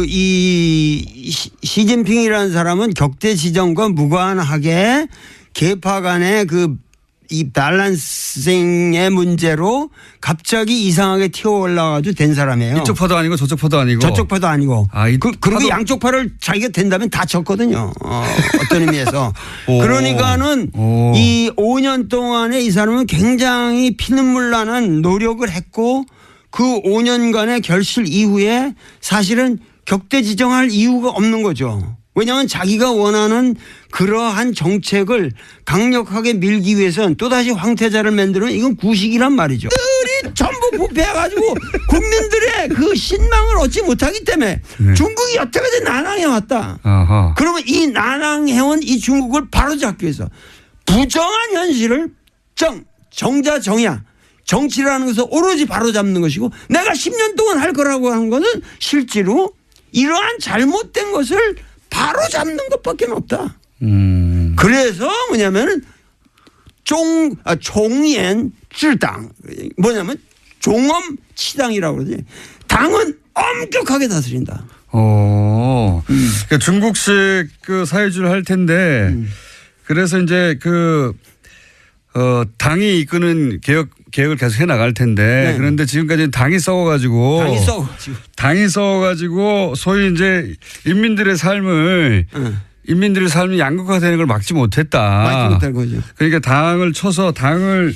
이 시진핑이라는 사람은 격대 지정과 무관하게 계파 간의 이 밸런싱의 문제로 갑자기 이상하게 튀어올라가지고 된 사람이에요. 이쪽 파도 아니고 저쪽 파도 아니고. 저쪽 파도 아니고. 그리고 파도... 양쪽 파를 자기가 된다면 다 졌거든요. 어떤 의미에서. 그러니까는 이 5년 동안에 이 사람은 굉장히 피눈물 나는 노력을 했고 그 5년간의 결실 이후에 사실은 격대 지정할 이유가 없는 거죠. 왜냐하면 자기가 원하는 그러한 정책을 강력하게 밀기 위해서는 또다시 황태자를 만들면 이건 구식이란 말이죠. 들이 전부 부패해가지고 국민들의 그 신망을 얻지 못하기 때문에 중국이 여태까지 난항해 왔다. 아하. 그러면 이 난항해온 이 중국을 바로잡기 위해서 부정한 현실을 정자정야 정치라는 것을 오로지 바로잡는 것이고 내가 10년 동안 할 거라고 하는 것은 실제로 이러한 잘못된 것을 바로 잡는 것밖에 없다. 그래서 뭐냐면은 종옌 쯔당 뭐냐면 종엄치당이라고 그러지. 당은 엄격하게 다스린다. 그러니까 중국식 그 사회주의를 할 텐데 그래서 이제 당이 이끄는 개혁을 계속 해 나갈 텐데 네. 그런데 지금까지는 당이 썩어가지고 소위 이제 인민들의 삶이 양극화되는 걸 막지 못했다. 막지 못할 거죠. 그러니까 당을 쳐서 당을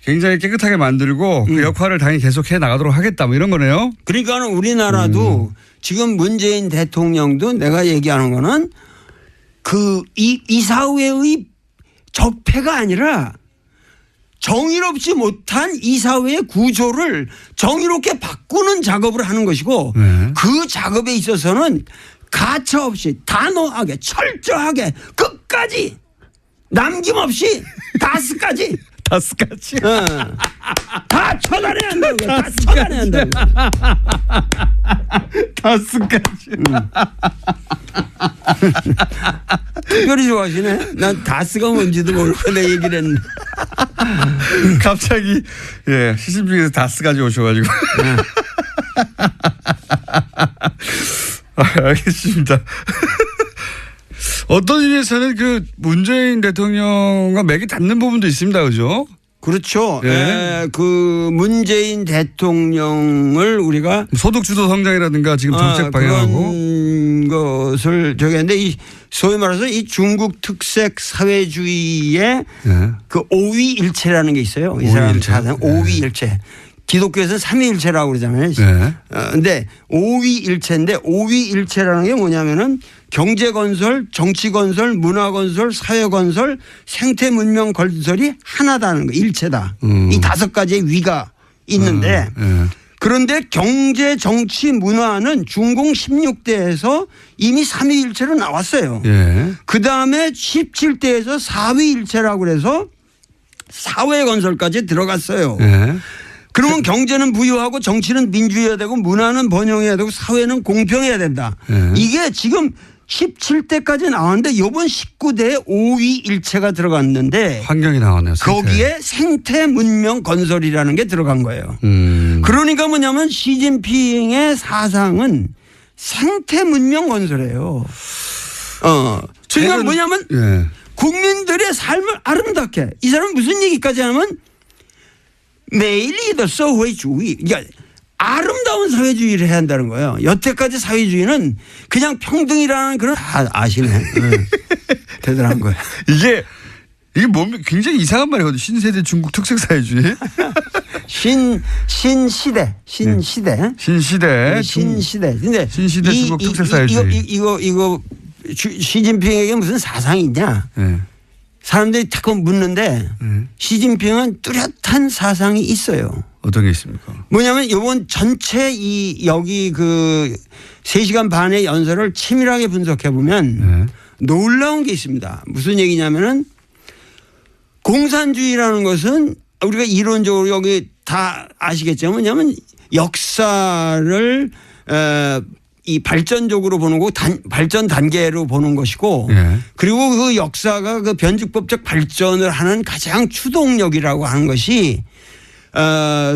굉장히 깨끗하게 만들고 그 역할을 당이 계속 해 나가도록 하겠다 뭐 이런 거네요. 그러니까 우리나라도 지금 문재인 대통령도 내가 얘기하는 거는 이사회의 적폐가 아니라 정의롭지 못한 이사회의 구조를 정의롭게 바꾸는 작업을 하는 것이고 그 작업에 있어서는 가차없이 단호하게 철저하게 끝까지 남김없이 다스까지 다 처단해야 한다고. 다 처단해야 한다고. 다스까지. 특별히 좋아하시네. 난 다스가 뭔지도 모르고 내 얘기를 했는데. 갑자기 시진핑에서 다스까지 오셔가지고. 알겠습니다. 어떤 의미에서는 그 문재인 대통령과 맥이 닿는 부분도 있습니다. 그죠? 그렇죠. 네. 그 문재인 대통령을 우리가 소득주도 성장이라든가 지금 정책 방향하고 그런 것을 저기 했는데 이 소위 말해서 이 중국 특색 사회주의의 그 오위일체라는 게 있어요. 이 사람 사상 오위일체. 기독교에서는 삼위일체라고 그러잖아요. 근데 오위일체인데 오위일체라는 게 뭐냐면은 경제건설, 정치건설, 문화건설, 사회건설, 생태문명 건설이 하나다는 거 일체다. 이 5가지의 위가 있는데 그런데 경제, 정치, 문화는 중공 16대에서 이미 3위일체로 나왔어요. 그다음에 17대에서 4위일체라고 그래서 사회건설까지 들어갔어요. 그러면 경제는 부유하고 정치는 민주해야 되고 문화는 번영해야 되고 사회는 공평해야 된다. 이게 지금 17대까지 나왔는데 이번 19대에 5위일체가 들어갔는데 환경이 나왔네요. 거기에 생태 문명 건설이라는 게 들어간 거예요. 그러니까 뭐냐면 시진핑의 사상은 생태 문명 건설이에요. 그러니까 뭐냐면 국민들의 삶을 아름답게. 이 사람은 무슨 얘기까지 하면 매일이 사회주의. 그러니까 아름다운 사회주의를 해야 한다는 거예요. 여태까지 사회주의는 그냥 평등이라는 그런 다 아시네. 대단한 거예요. 이게 뭡니까? 굉장히 이상한 말이거든요. 신세대 중국 특색 사회주의. 신시대. 신시대. 근데 신시대 중국 특색 사회주의. 이거 시진핑에게 무슨 사상이 있냐? 네. 사람들이 자꾸 묻는데 시진핑은 뚜렷한 사상이 있어요. 어떤 게 있습니까? 뭐냐면 이번 전체 여기 그 3시간 반의 연설을 치밀하게 분석해 보면 놀라운 게 있습니다. 무슨 얘기냐면은 공산주의라는 것은 우리가 이론적으로 여기 다 아시겠지만 뭐냐면 역사를 이 발전적으로 보는 거 발전 단계로 보는 것이고 그리고 그 역사가 그 변증법적 발전을 하는 가장 추동력이라고 하는 것이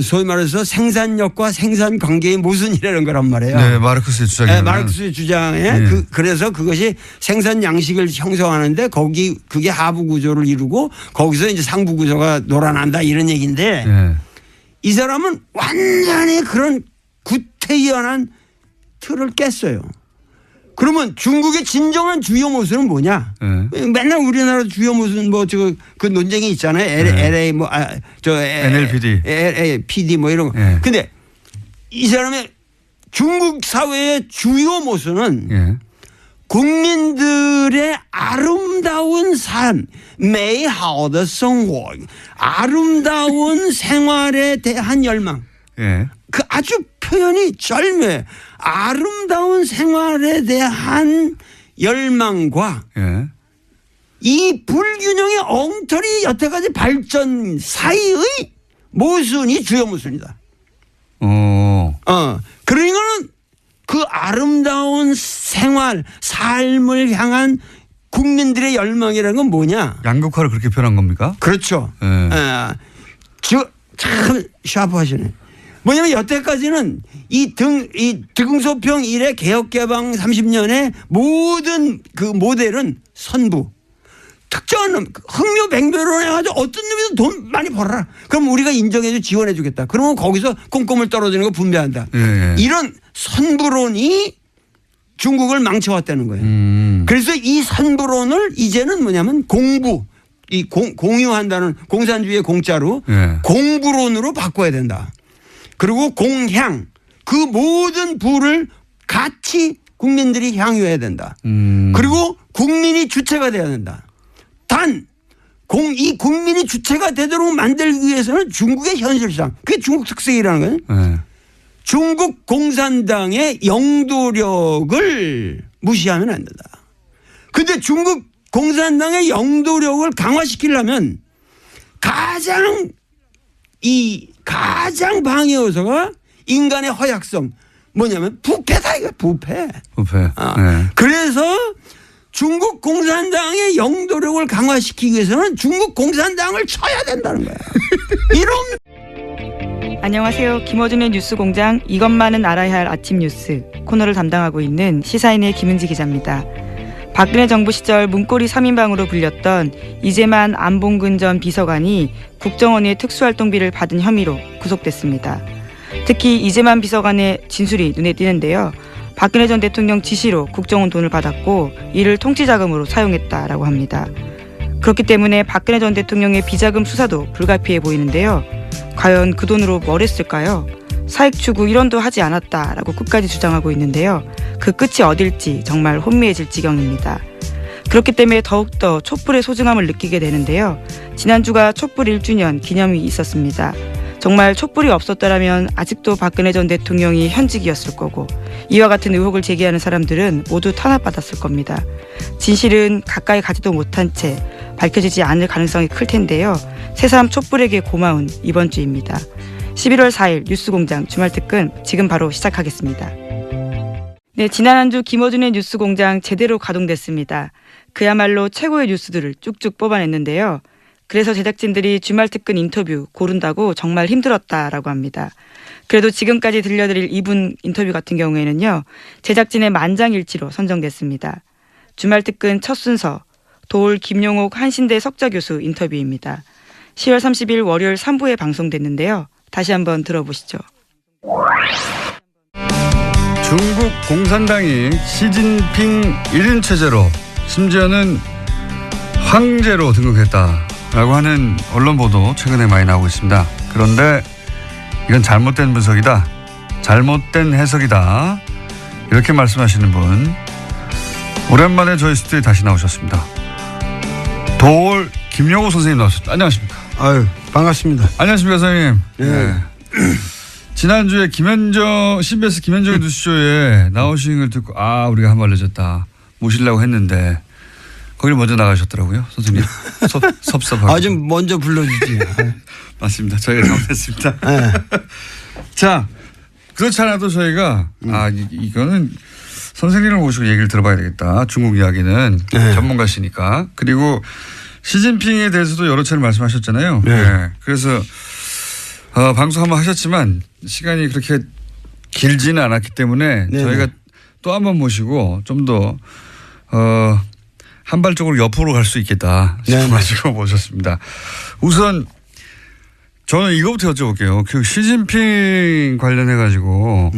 소위 말해서 생산력과 생산 관계의 모순이라는 거란 말이에요. 네, 마르크스의 주장에. 네, 마르크스의 주장에 그래서 그것이 생산 양식을 형성하는데 그게 하부 구조를 이루고 거기서 이제 상부 구조가 놀아난다 이런 얘기인데 이 사람은 완전히 그런 구태의연한 틀을 깼어요. 그러면 중국의 진정한 주요 모순은 뭐냐? 맨날 우리나라 주요 모순 그 논쟁이 있잖아요. LA NLPD, PD 뭐 이런 거. 근데 이 사람의 중국 사회의 주요 모순은 국민들의 아름다운 삶, 美好的生活, 아름다운 생활에 대한 열망. 그 아주 표현이 절묘해. 아름다운 생활에 대한 열망과 이 불균형의 엉터리 여태까지 발전 사이의 모순이 주요 모순이다. 그러니까는 그 아름다운 생활, 삶을 향한 국민들의 열망이라는 건 뭐냐? 양극화를 그렇게 표현한 겁니까? 그렇죠. 참 샤프하시네. 뭐냐면 여태까지는 이 등소평 이래 개혁개방 30년의 모든 그 모델은 선부. 특정한 놈, 흥묘백묘로 해가지고 어떤 놈이든 돈 많이 벌어라. 그럼 우리가 인정해주고 지원해주겠다. 그러면 거기서 꼼꼼을 떨어지는 거 분배한다. 이런 선부론이 중국을 망쳐왔다는 거예요. 그래서 이 선부론을 이제는 뭐냐면 공유한다는 공산주의의 공짜로 공부론으로 바꿔야 된다. 그리고 공향, 그 모든 부를 같이 국민들이 향유해야 된다. 그리고 국민이 주체가 돼야 된다. 단, 이 국민이 주체가 되도록 만들기 위해서는 중국의 현실상, 그게 중국 특색이라는 거예요. 중국 공산당의 영도력을 무시하면 안 된다. 근데 중국 공산당의 영도력을 강화시키려면 가장 방해 요소가 인간의 허약성. 뭐냐면 부패다 이거 부패. 그래서 중국 공산당의 영도력을 강화시키기 위해서는 중국 공산당을 쳐야 된다는 거야. 이런. 안녕하세요. 김어준의 뉴스공장 이것만은 알아야 할 아침 뉴스 코너를 담당하고 있는 시사인의 김은지 기자입니다. 박근혜 정부 시절 문고리 3인방으로 불렸던 이재만 안봉근 전 비서관이 국정원의 특수활동비를 받은 혐의로 구속됐습니다. 특히 이재만 비서관의 진술이 눈에 띄는데요. 박근혜 전 대통령 지시로 국정원 돈을 받았고 이를 통치자금으로 사용했다라고 합니다. 그렇기 때문에 박근혜 전 대통령의 비자금 수사도 불가피해 보이는데요. 과연 그 돈으로 뭘 했을까요? 사익 추구 일원도 하지 않았다라고 끝까지 주장하고 있는데요. 그 끝이 어딜지 정말 혼미해질 지경입니다. 그렇기 때문에 더욱더 촛불의 소중함을 느끼게 되는데요. 지난주가 촛불 1주년 기념이 있었습니다. 정말 촛불이 없었더라면 아직도 박근혜 전 대통령이 현직이었을 거고 이와 같은 의혹을 제기하는 사람들은 모두 탄압받았을 겁니다. 진실은 가까이 가지도 못한 채 밝혀지지 않을 가능성이 클 텐데요. 새삼 촛불에게 고마운 이번 주입니다. 11월 4일 뉴스공장 주말특근 지금 바로 시작하겠습니다. 네, 지난 한 주 김어준의 뉴스공장 제대로 가동됐습니다. 그야말로 최고의 뉴스들을 쭉쭉 뽑아냈는데요. 그래서 제작진들이 주말특근 인터뷰 고른다고 정말 힘들었다라고 합니다. 그래도 지금까지 들려드릴 이분 인터뷰 같은 경우에는요. 제작진의 만장일치로 선정됐습니다. 주말특근 첫 순서 도올 김용옥 한신대 석좌교수 인터뷰입니다. 10월 30일 월요일 3부에 방송됐는데요. 다시 한번 들어보시죠. 중국 공산당이 시진핑 1인 체제로 심지어는 황제로 등극했다라고 하는 언론 보도 최근에 많이 나오고 있습니다. 그런데 이건 잘못된 분석이다. 잘못된 해석이다. 이렇게 말씀하시는 분 오랜만에 저희 스튜디오에 다시 나오셨습니다. 도올 김용호 선생님 나오셨습니다. 안녕하십니까? 아유, 반갑습니다. 안녕하십니까 선생님. 네. 지난주에 CBS 김현정의 뉴스쇼에 나오신 걸 듣고 우리가 한 발 늦었다. 모시려고 했는데 거기를 먼저 나가셨더라고요. 선생님. 섭섭하고. 좀 먼저 불러주지. 맞습니다. 저희가 잘못했습니다. 네. 자, 그렇지 않아도 저희가 이거는 선생님을 모시고 얘기를 들어봐야 되겠다. 중국 이야기는 전문가시니까. 그리고 시진핑에 대해서도 여러 차례 말씀하셨잖아요. 네. 그래서 방송 한번 하셨지만 시간이 그렇게 길지는 않았기 때문에 저희가 또 한 번 모시고 좀 더 한 발쪽으로 옆으로 갈 수 있겠다 싶어가지고 모셨습니다. 우선 저는 이거부터 여쭤볼게요. 그 시진핑 관련해가지고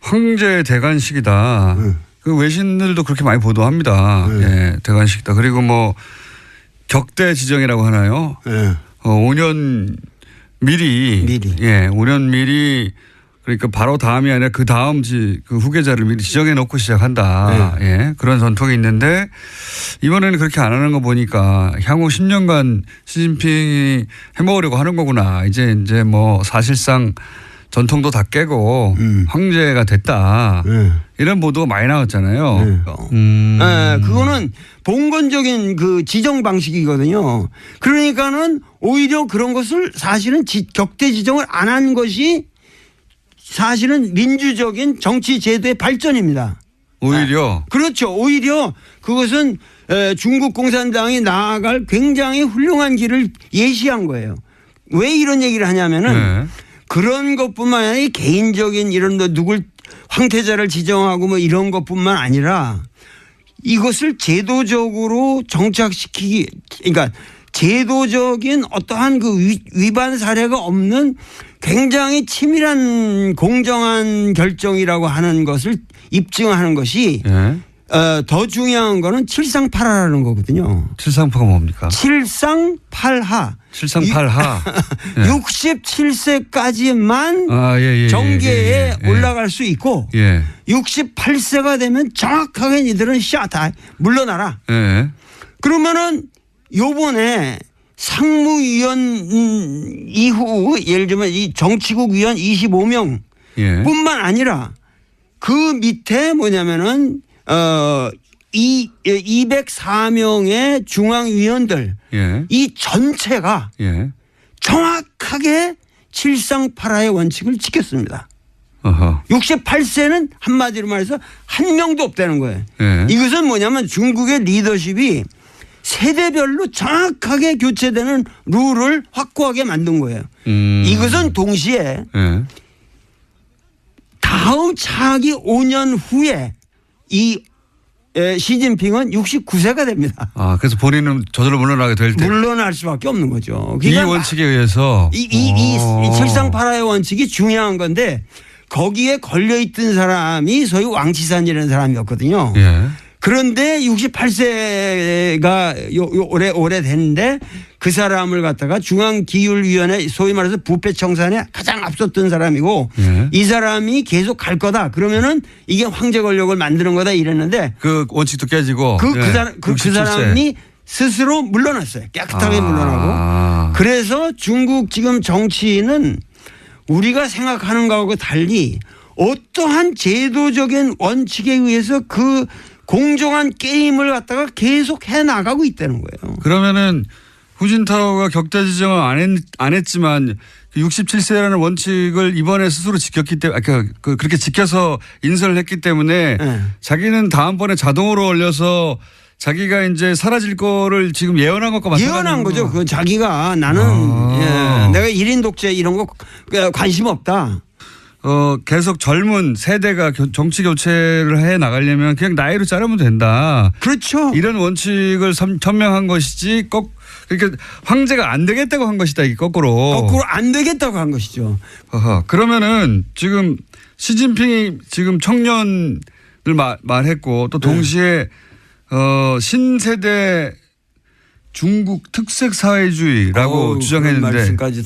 황제 대관식이다. 그 외신들도 그렇게 많이 보도합니다. 예, 대관식이다. 그리고 뭐 격대 지정이라고 하나요? 5년 미리. 예, 5년 미리 그러니까 바로 다음이 아니라 그 다음 그 후계자를 미리 지정해 놓고 시작한다. 예, 그런 전통이 있는데 이번에는 그렇게 안 하는 거 보니까 향후 10년간 시진핑이 해먹으려고 하는 거구나. 이제 뭐 사실상 전통도 다 깨고 황제가 됐다. 이런 보도가 많이 나왔잖아요. 그거는 봉건적인 그 지정 방식이거든요. 그러니까는 오히려 그런 것을 사실은 격대 지정을 안 한 것이 사실은 민주적인 정치 제도의 발전입니다. 오히려? 그렇죠. 오히려 그것은 중국 공산당이 나아갈 굉장히 훌륭한 길을 예시한 거예요. 왜 이런 얘기를 하냐면은 그런 것뿐만 아니라 개인적인 이런 누굴 황태자를 지정하고 뭐 이런 것뿐만 아니라 이것을 제도적으로 정착시키기, 그러니까 제도적인 어떠한 그 위반 사례가 없는 굉장히 치밀한 공정한 결정이라고 하는 것을 입증하는 것이 더 중요한 거는 칠상팔하라는 거거든요. 칠상파가 뭡니까? 칠상팔하. 67세까지만 정계에 올라갈 수 있고 68세가 되면 정확하게 니들은 다 물러나라. 그러면은 요번에 상무위원 이후 예를 들면 이 정치국 위원 25명 뿐만 아니라 그 밑에 뭐냐면은 204명의 중앙위원들 이 전체가 정확하게 칠상팔하의 원칙을 지켰습니다. 68세는 한마디로 말해서 한 명도 없다는 거예요. 이것은 뭐냐면 중국의 리더십이 세대별로 정확하게 교체되는 룰을 확고하게 만든 거예요. 이것은 동시에 다음 차기 5년 후에 이 시진핑은 69세가 됩니다. 그래서 본인은 저절로 물러나게 될 때. 물러날 수밖에 없는 거죠. 이 원칙에 의해서. 이 칠상팔하의 원칙이 중요한 건데 거기에 걸려있던 사람이 소위 왕치산이라는 사람이었거든요. 그런데 68세가 올해 됐는데 그 사람을 갖다가 중앙기율위원회 소위 말해서 부패청산에 가장 앞섰던 사람이고 이 사람이 계속 갈 거다. 그러면은 이게 황제 권력을 만드는 거다 이랬는데 그 원칙도 깨지고 그 사람이 스스로 물러났어요. 깨끗하게 물러나고. 그래서 중국 지금 정치는 우리가 생각하는 거하고 달리 어떠한 제도적인 원칙에 의해서 그 공정한 게임을 갖다가 계속 해나가고 있다는 거예요. 그러면은 후진타오가 격대 지정을 안 했지만 67세라는 원칙을 이번에 스스로 지켰기 때문에 그렇게 지켜서 인선을 했기 때문에 자기는 다음번에 자동으로 올려서 자기가 이제 사라질 거를 지금 예언한 것과 마찬가지죠. 예언한 거죠. 그 자기가 나는 내가 1인 독재 이런 거 관심 없다. 계속 젊은 세대가 정치 교체를 해 나가려면 그냥 나이로 자르면 된다. 그렇죠. 이런 원칙을 천명한 것이지 그러니까 황제가 안 되겠다고 한 것이다. 이게 거꾸로. 거꾸로 안 되겠다고 한 것이죠. 그러면은 지금 시진핑이 지금 청년을 말했고 또 동시에 신세대 중국 특색 사회주의라고 주장했는데 말씀까지